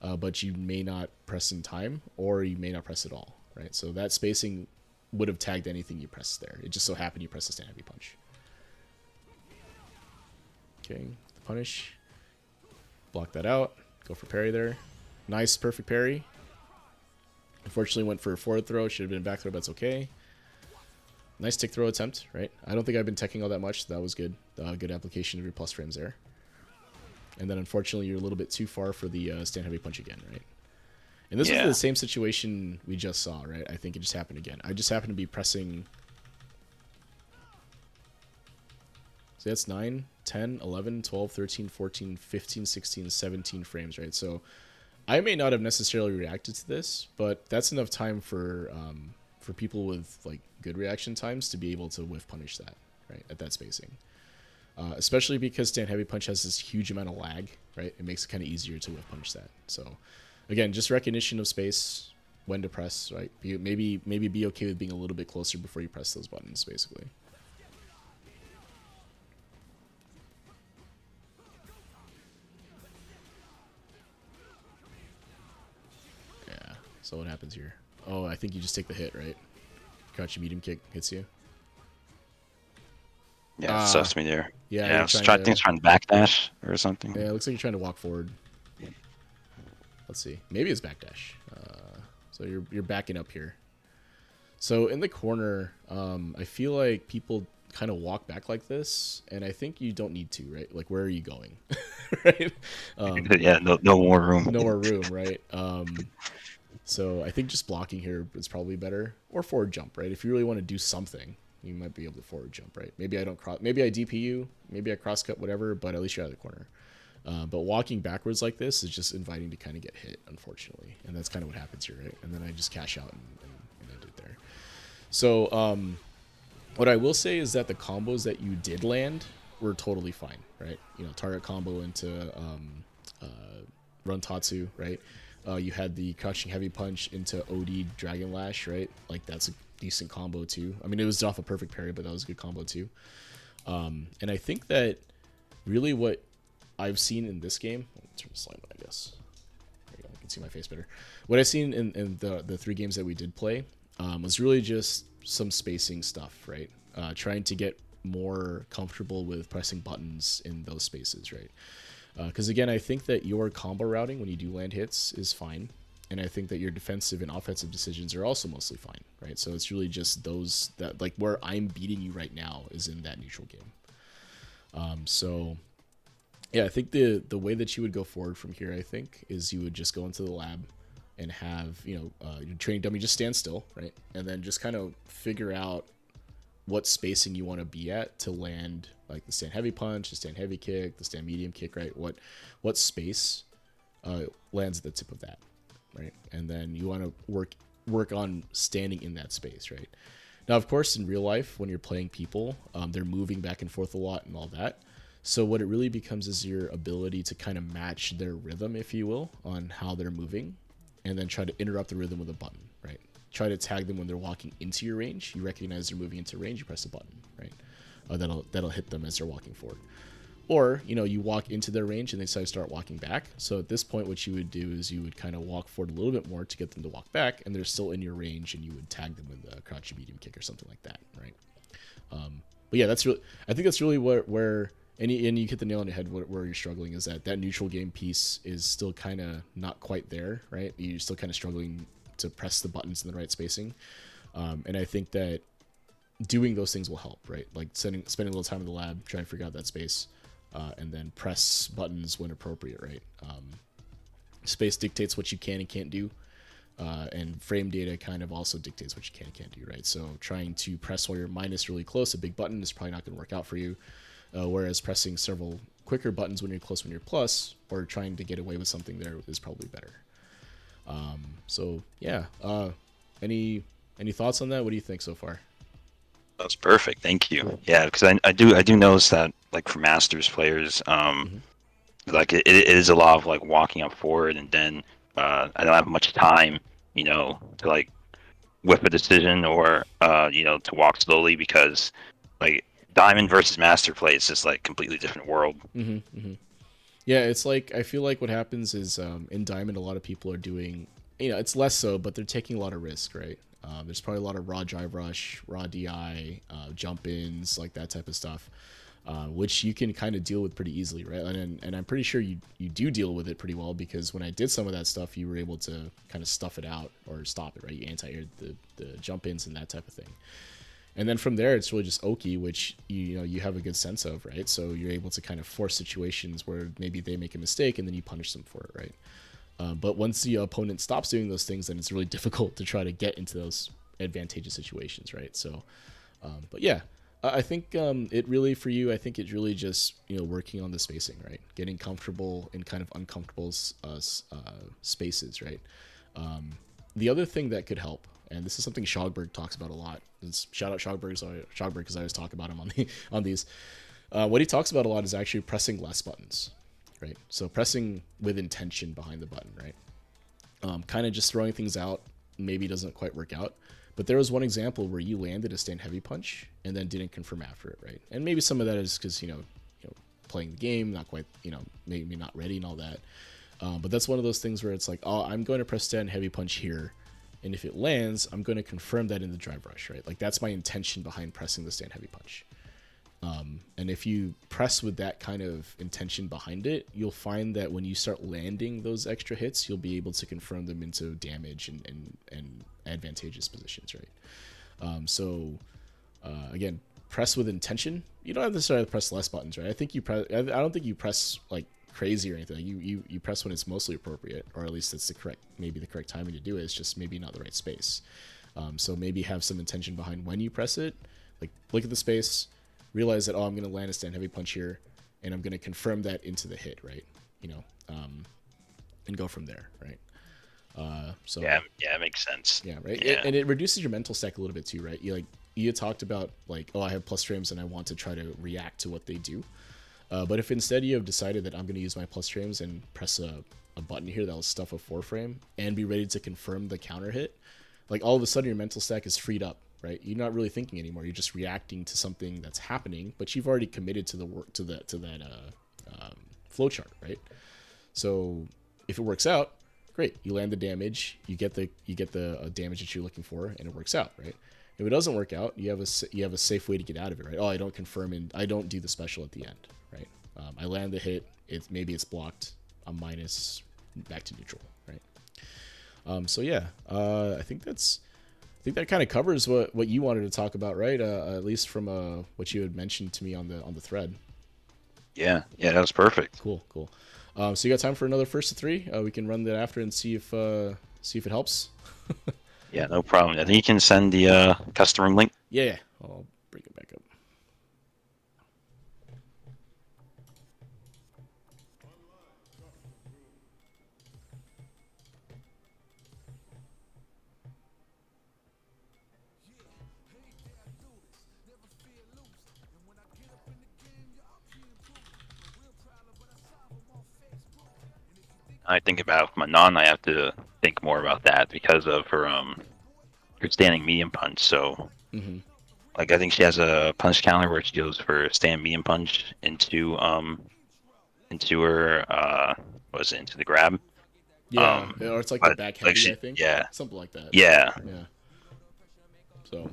S1: but you may not press in time, or you may not press at all, right? So that spacing would have tagged anything you pressed there. It just so happened you pressed a stand heavy punch. Okay, the punish. Block that out. Go for parry there. Nice, perfect parry. Unfortunately, went for a forward throw. Should have been a back throw, but it's okay. Nice tick throw attempt, right? I don't think I've been teching all that much. So that was good. Good application of your plus frames there. And then unfortunately, you're a little bit too far for the stand heavy punch again, right? And this was the same situation we just saw, right? I think it just happened again. I just happened to be pressing... So that's 9, 10, 11, 12, 13, 14, 15, 16, 17 frames, right? So I may not have necessarily reacted to this, but that's enough time for people with like good reaction times to be able to whiff punish that, right, at that spacing. Especially because stand heavy punch has this huge amount of lag, right? It makes it kind of easier to whiff punish that. So again, just recognition of space, when to press, right? Maybe be okay with being a little bit closer before you press those buttons, basically. Yeah. So what happens here? Oh, I think you just take the hit, right? Crouch medium kick hits you.
S2: Yeah, it sussed me there.
S1: Yeah,
S2: I was trying to backdash or something.
S1: Yeah, it looks like you're trying to walk forward. Let's see. Maybe it's backdash. So you're backing up here. So in the corner, I feel like people kind of walk back like this, and I think you don't need to, right? Like, where are you going? Right?
S2: Yeah, no more room.
S1: No more room, right? So I think just blocking here is probably better, or forward jump, right? If you really want to do something, you might be able to forward jump, right? Maybe I don't cross, maybe I DP you, maybe I cross cut, whatever, but at least you're out of the corner. But walking backwards like this is just inviting to kind of get hit, unfortunately, and that's kind of what happens here, right? And then I just cash out and end it there. So what I will say is that the combos that you did land were totally fine, right? You know, target combo into Run Tatsu, right? You had the crouching heavy punch into OD Dragon Lash, right? Like, that's a decent combo too. I mean, it was off a perfect parry, but that was a good combo too. And I think that really what I've seen in this game, I'll turn the slide on, I guess. There you go, I can see my face better. What I've seen in the 3 games that we did play was really just some spacing stuff, right? Trying to get more comfortable with pressing buttons in those spaces, right? Because again, I think that your combo routing when you do land hits is fine, and I think that your defensive and offensive decisions are also mostly fine, right? So it's really just those that, like, where I'm beating you right now is in that neutral game. So yeah, I think the way that you would go forward from here, I think, is you would just go into the lab and have, you know, your training dummy just stand still, right? And then just kind of figure out what spacing you want to be at to land, like, the stand heavy punch, the stand heavy kick, the stand medium kick, right? What space lands at the tip of that, right? And then you want to work on standing in that space, right? Now, of course, in real life, when you're playing people, they're moving back and forth a lot and all that. So what it really becomes is your ability to kind of match their rhythm, if you will, on how they're moving, and then try to interrupt the rhythm with a button, right? Try to tag them when they're walking into your range. You recognize they're moving into range, you press a button, right? That'll hit them as they're walking forward. Or, you know, you walk into their range and they start walking back. So at this point, what you would do is you would kind of walk forward a little bit more to get them to walk back, and they're still in your range, and you would tag them with a crouch medium kick or something like that, right? But yeah, I think that's really where And you hit the nail on the head where you're struggling is that neutral game piece is still kind of not quite there, right? You're still kind of struggling to press the buttons in the right spacing. And I think that doing those things will help, right? Like spending a little time in the lab, trying to figure out that space, and then press buttons when appropriate, right? Space dictates what you can and can't do. And frame data kind of also dictates what you can and can't do, right? So trying to press while you're minus really close, a big button is probably not going to work out for you. Whereas pressing several quicker buttons when you're close, when you're plus, or trying to get away with something there is probably better. So yeah, any thoughts on that? What do you think so far?
S2: That's perfect. Thank you. Yeah, because I do notice that like for Masters players,
S1: Mm-hmm.
S2: like it is a lot of like walking up forward, and then I don't have much time, to like whip a decision or to walk slowly because like Diamond versus Master play is just like completely different world.
S1: Mm-hmm. Mm-hmm. Yeah, it's like I feel like what happens is in Diamond, a lot of people are doing, it's less so, but they're taking a lot of risk, right? There's probably a lot of raw drive rush, raw DI, jump ins, like that type of stuff, which you can kind of deal with pretty easily, right? And I'm pretty sure you do deal with it pretty well because when I did some of that stuff, you were able to kind of stuff it out or stop it, right? You anti-aired the jump ins and that type of thing. And then from there, it's really just Oki, which you have a good sense of, right? So you're able to kind of force situations where maybe they make a mistake and then you punish them for it, right? But once the opponent stops doing those things, then it's really difficult to try to get into those advantageous situations, right? So, but yeah, I think it really for you, I think it's really just working on the spacing, right? Getting comfortable in kind of uncomfortable spaces, right? The other thing that could help, and this is something Schogberg talks about a lot. Shout out Schogberg, because I always talk about him on these. What he talks about a lot is actually pressing less buttons, right? So pressing with intention behind the button, right? Kind of just throwing things out maybe doesn't quite work out. But there was one example where you landed a stand heavy punch and then didn't confirm after it, right? And maybe some of that is because playing the game, not quite, maybe not ready and all that. But that's one of those things where it's like, oh, I'm going to press stand heavy punch here, and if it lands, I'm going to confirm that in the drive rush, right? Like that's my intention behind pressing the stand heavy punch. And if you press with that kind of intention behind it, you'll find that when you start landing those extra hits, you'll be able to confirm them into damage and advantageous positions, right? Again, press with intention. You don't have to necessarily press less buttons, right? I think you press. I don't think you press like crazy or anything. You press when it's mostly appropriate, or at least it's the correct timing to do it. It's just maybe not the right space. So maybe have some intention behind when you press it. Like look at the space, realize that I'm going to land a stand heavy punch here, and I'm going to confirm that into the hit, right? And go from there, right? So
S2: Yeah, it makes sense.
S1: yeah, right.
S2: Yeah.
S1: And it reduces your mental stack a little bit too, right? You talked about like, oh, I have plus frames and I want to try to react to what they do. But if instead you have decided that I'm going to use my plus frames and press a button here that will stuff a 4 frame and be ready to confirm the counter hit, like all of a sudden your mental stack is freed up, right? You're not really thinking anymore. You're just reacting to something that's happening, but you've already committed to the work to that flow chart, right? So if it works out, great. You land the damage, you get the damage that you're looking for, and it works out, right? If it doesn't work out, you have a safe way to get out of it, right? Oh, I don't confirm and I don't do the special at the end, right? I land the hit. Maybe it's blocked. I'm minus back to neutral, right? So yeah, I think that kind of covers what you wanted to talk about, right? At least from what you had mentioned to me on the thread.
S2: Yeah, that was perfect.
S1: Cool. So you got time for another first to three? We can run that after and see if it helps.
S2: Yeah, no problem. I think you can send the custom room link.
S1: Yeah. I'll bring it back up.
S2: I think about my non. I have to think more about that because of her standing medium punch. So
S1: Mm-hmm.
S2: like I think she has a punch counter where she goes for stand medium punch into her was it into the grab.
S1: Yeah, or it's like the
S2: But
S1: back
S2: like
S1: heavy, I think,
S2: yeah,
S1: something like that.
S2: yeah.
S1: Yeah. So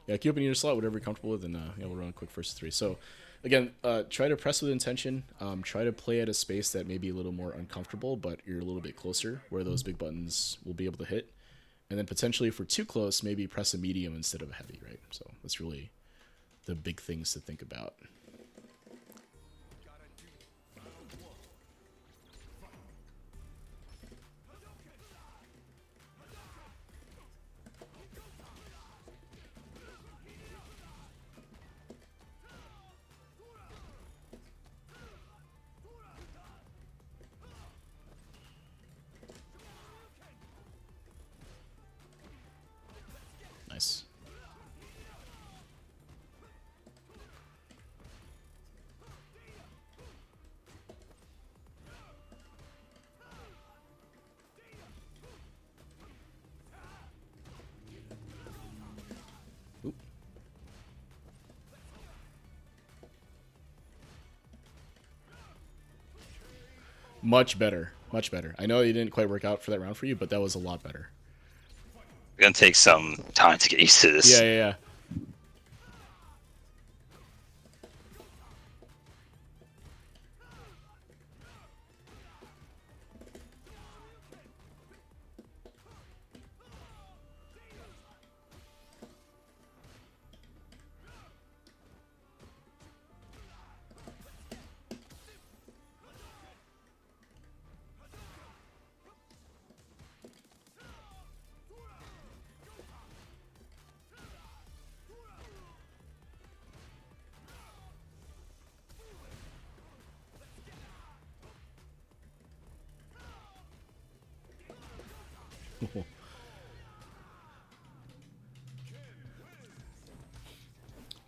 S1: yeah, keep opening your slot, whatever you're comfortable with, and we'll run a quick first to three. So Again, try to press with intention. Try to play at a space that may be a little more uncomfortable, but you're a little bit closer where those big buttons will be able to hit. And then potentially, if we're too close, maybe press a medium instead of a heavy, right? So that's really the big things to think about. Nice. Oop. Much better. Much better. I know it didn't quite work out for that round for you, but that was a lot better.
S2: It's gonna take some time to get used to this.
S1: Yeah, yeah, yeah.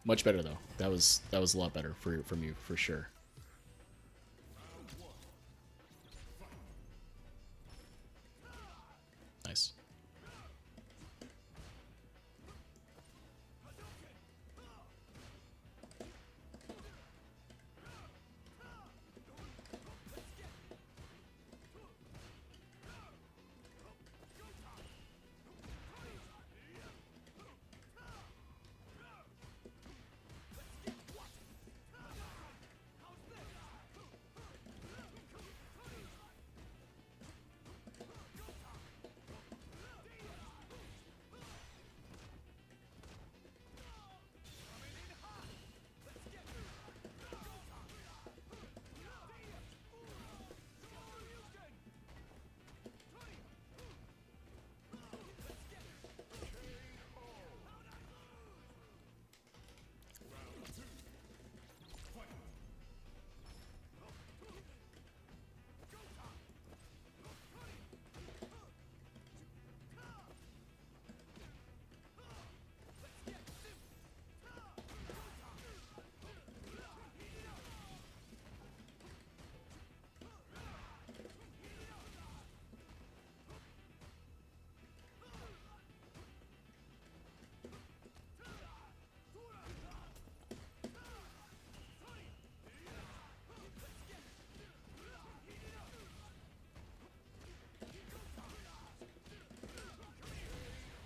S1: Much better though. That was a lot better from you for sure. Nice.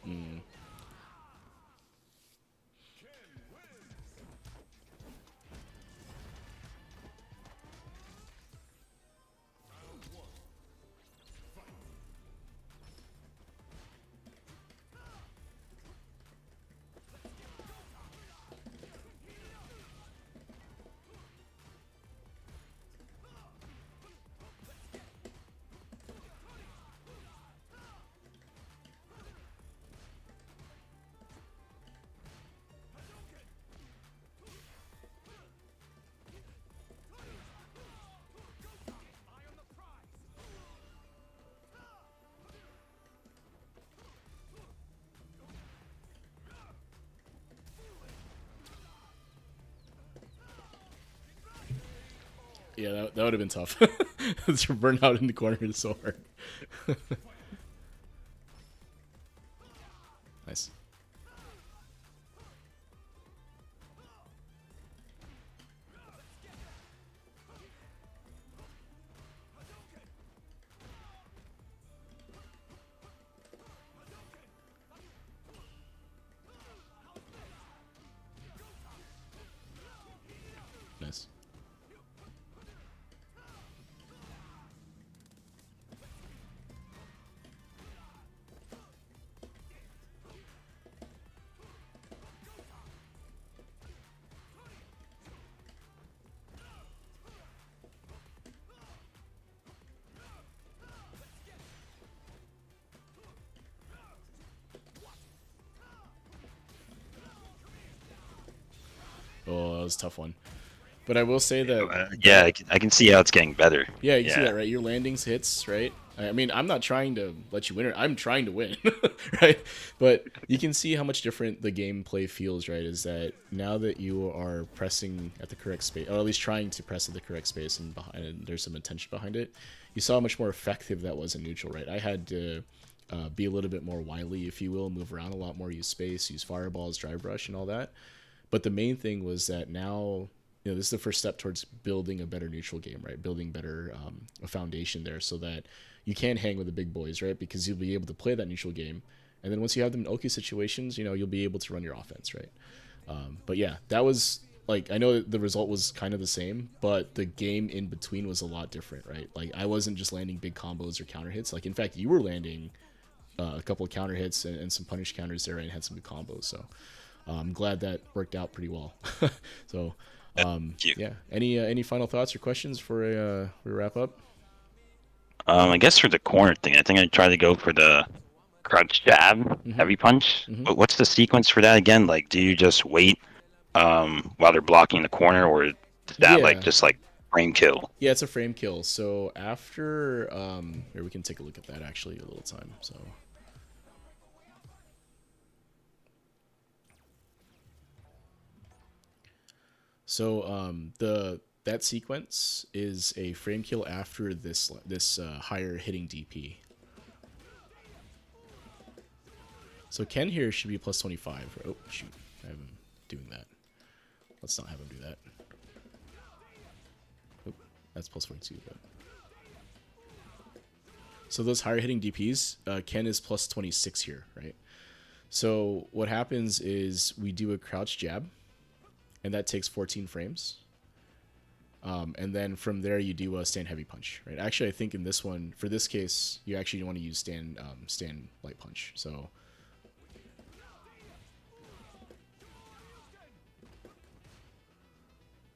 S1: Mm. Yeah, that would have been tough. To burn out in the corner is so hard. Nice. Oh, that was a tough one. But I will say that
S2: Yeah,
S1: that
S2: I can see how it's getting better.
S1: yeah, you can see
S2: Yeah.
S1: that, right? Your landings hits, right? I mean, I'm not trying to let you win. I'm trying to win, right? But you can see how much different the gameplay feels, right? Is that now that you are pressing at the correct space, or at least trying to press at the correct space, and behind, and there's some intention behind it, you saw how much more effective that was in neutral, right? I had to be a little bit more wily, if you will, move around a lot more, use space, use fireballs, drive rush, and all that. But the main thing was that now, this is the first step towards building a better neutral game, right? Building better a foundation there so that you can hang with the big boys, right? Because you'll be able to play that neutral game, and then once you have them in okay situations, you'll be able to run your offense, right? But yeah, that was like, I know that the result was kind of the same, but the game in between was a lot different, right? Like I wasn't just landing big combos or counter hits. Like in fact, you were landing a couple of counter hits and some punish counters there and had some good combos. So I'm glad that worked out pretty well. So
S2: Thank you.
S1: yeah, any final thoughts or questions for a wrap up?
S2: I guess for the corner thing, I think I tried to go for the crouch jab,
S1: Mm-hmm.
S2: heavy punch.
S1: Mm-hmm.
S2: But what's the sequence for that again? Like, do you just wait while they're blocking the corner, or is that like
S1: Yeah,
S2: just like frame kill?
S1: yeah, it's a frame kill. So after here we can take a look at that actually a little time. So the that sequence is a frame kill after this higher hitting DP. So Ken here should be plus 25. Oh shoot, I have him doing that. Let's not have him do that. Oh, that's plus 42. But so those higher hitting DPs, Ken is plus 26 here, right? So what happens is we do a crouch jab, and that takes 14 frames. And then from there you do a stand heavy punch, right? Actually, I think in this one, for this case, you actually want to use stand light punch. So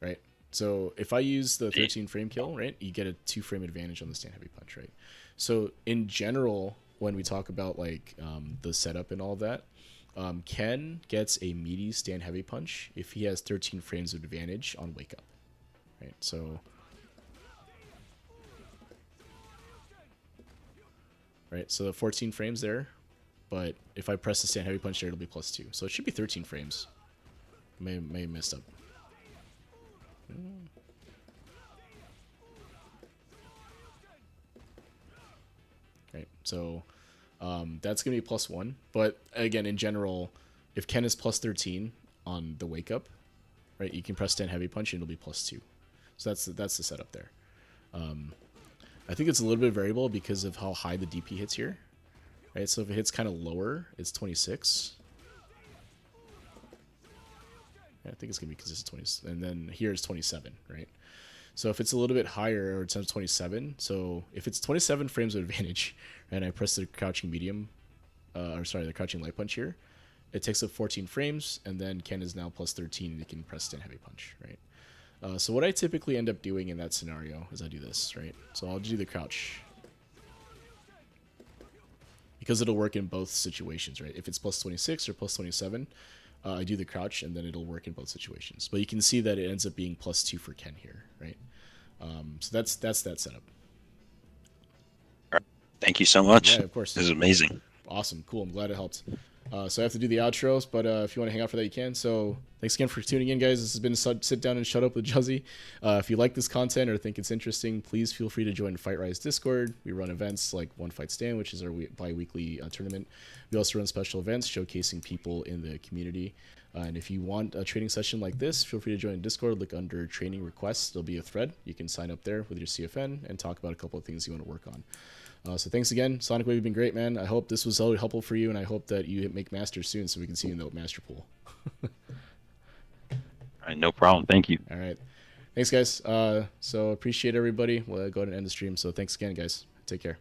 S1: right. So if I use the 13 frame kill, right, you get a 2 frame advantage on the stand heavy punch, right? So in general, when we talk about like the setup and all that, Ken gets a meaty stand heavy punch if he has 13 frames of advantage on wake up, right? So right, so the 14 frames there, but if I press the stand heavy punch there, it'll be +2. So it should be 13 frames. May have messed up. Right, so that's gonna be +1. But again, in general, if Ken is +13 on the wake up, right, you can press stand heavy punch and it'll be +2. So that's the setup there. I think it's a little bit variable because of how high the DP hits here, right? So if it hits kind of lower, it's 26. Yeah, I think it's gonna be consistent 20, and then here it's 27, right? So if it's a little bit higher, or it's 27, so if it's 27 frames of advantage, and I press the crouching medium, or sorry, the crouching light punch here, it takes up 14 frames, and then Ken is now +13, and you can press stand heavy punch, right? So what I typically end up doing in that scenario is I do this, right? So I'll do the crouch, because it'll work in both situations, right? If it's +26 or +27, I do the crouch, and then it'll work in both situations. But you can see that it ends up being +2 for Ken here, right? So that's that setup.
S2: Thank you so much.
S1: Yeah, of course.
S2: This is amazing.
S1: Awesome, cool. I'm glad it helped. So I have to do the outros, but if you want to hang out for that, you can. So thanks again for tuning in, guys. This has been Sit Down and Shut Up with Juzzy. If you like this content or think it's interesting, please feel free to join Fight Rise Discord. We run events like One Fight Stand, which is our bi-weekly tournament. We also run special events showcasing people in the community. And if you want a training session like this, feel free to join Discord. Look under training requests. There'll be a thread. You can sign up there with your CFN and talk about a couple of things you want to work on. So thanks again. Sonicwave, you've been great, man. I hope this was helpful for you, and I hope that you make Masters soon so we can see you in the Master Pool.
S2: All right, no problem. Thank you.
S1: All right. Thanks, guys. So appreciate everybody. We'll go ahead and end the stream. So thanks again, guys. Take care.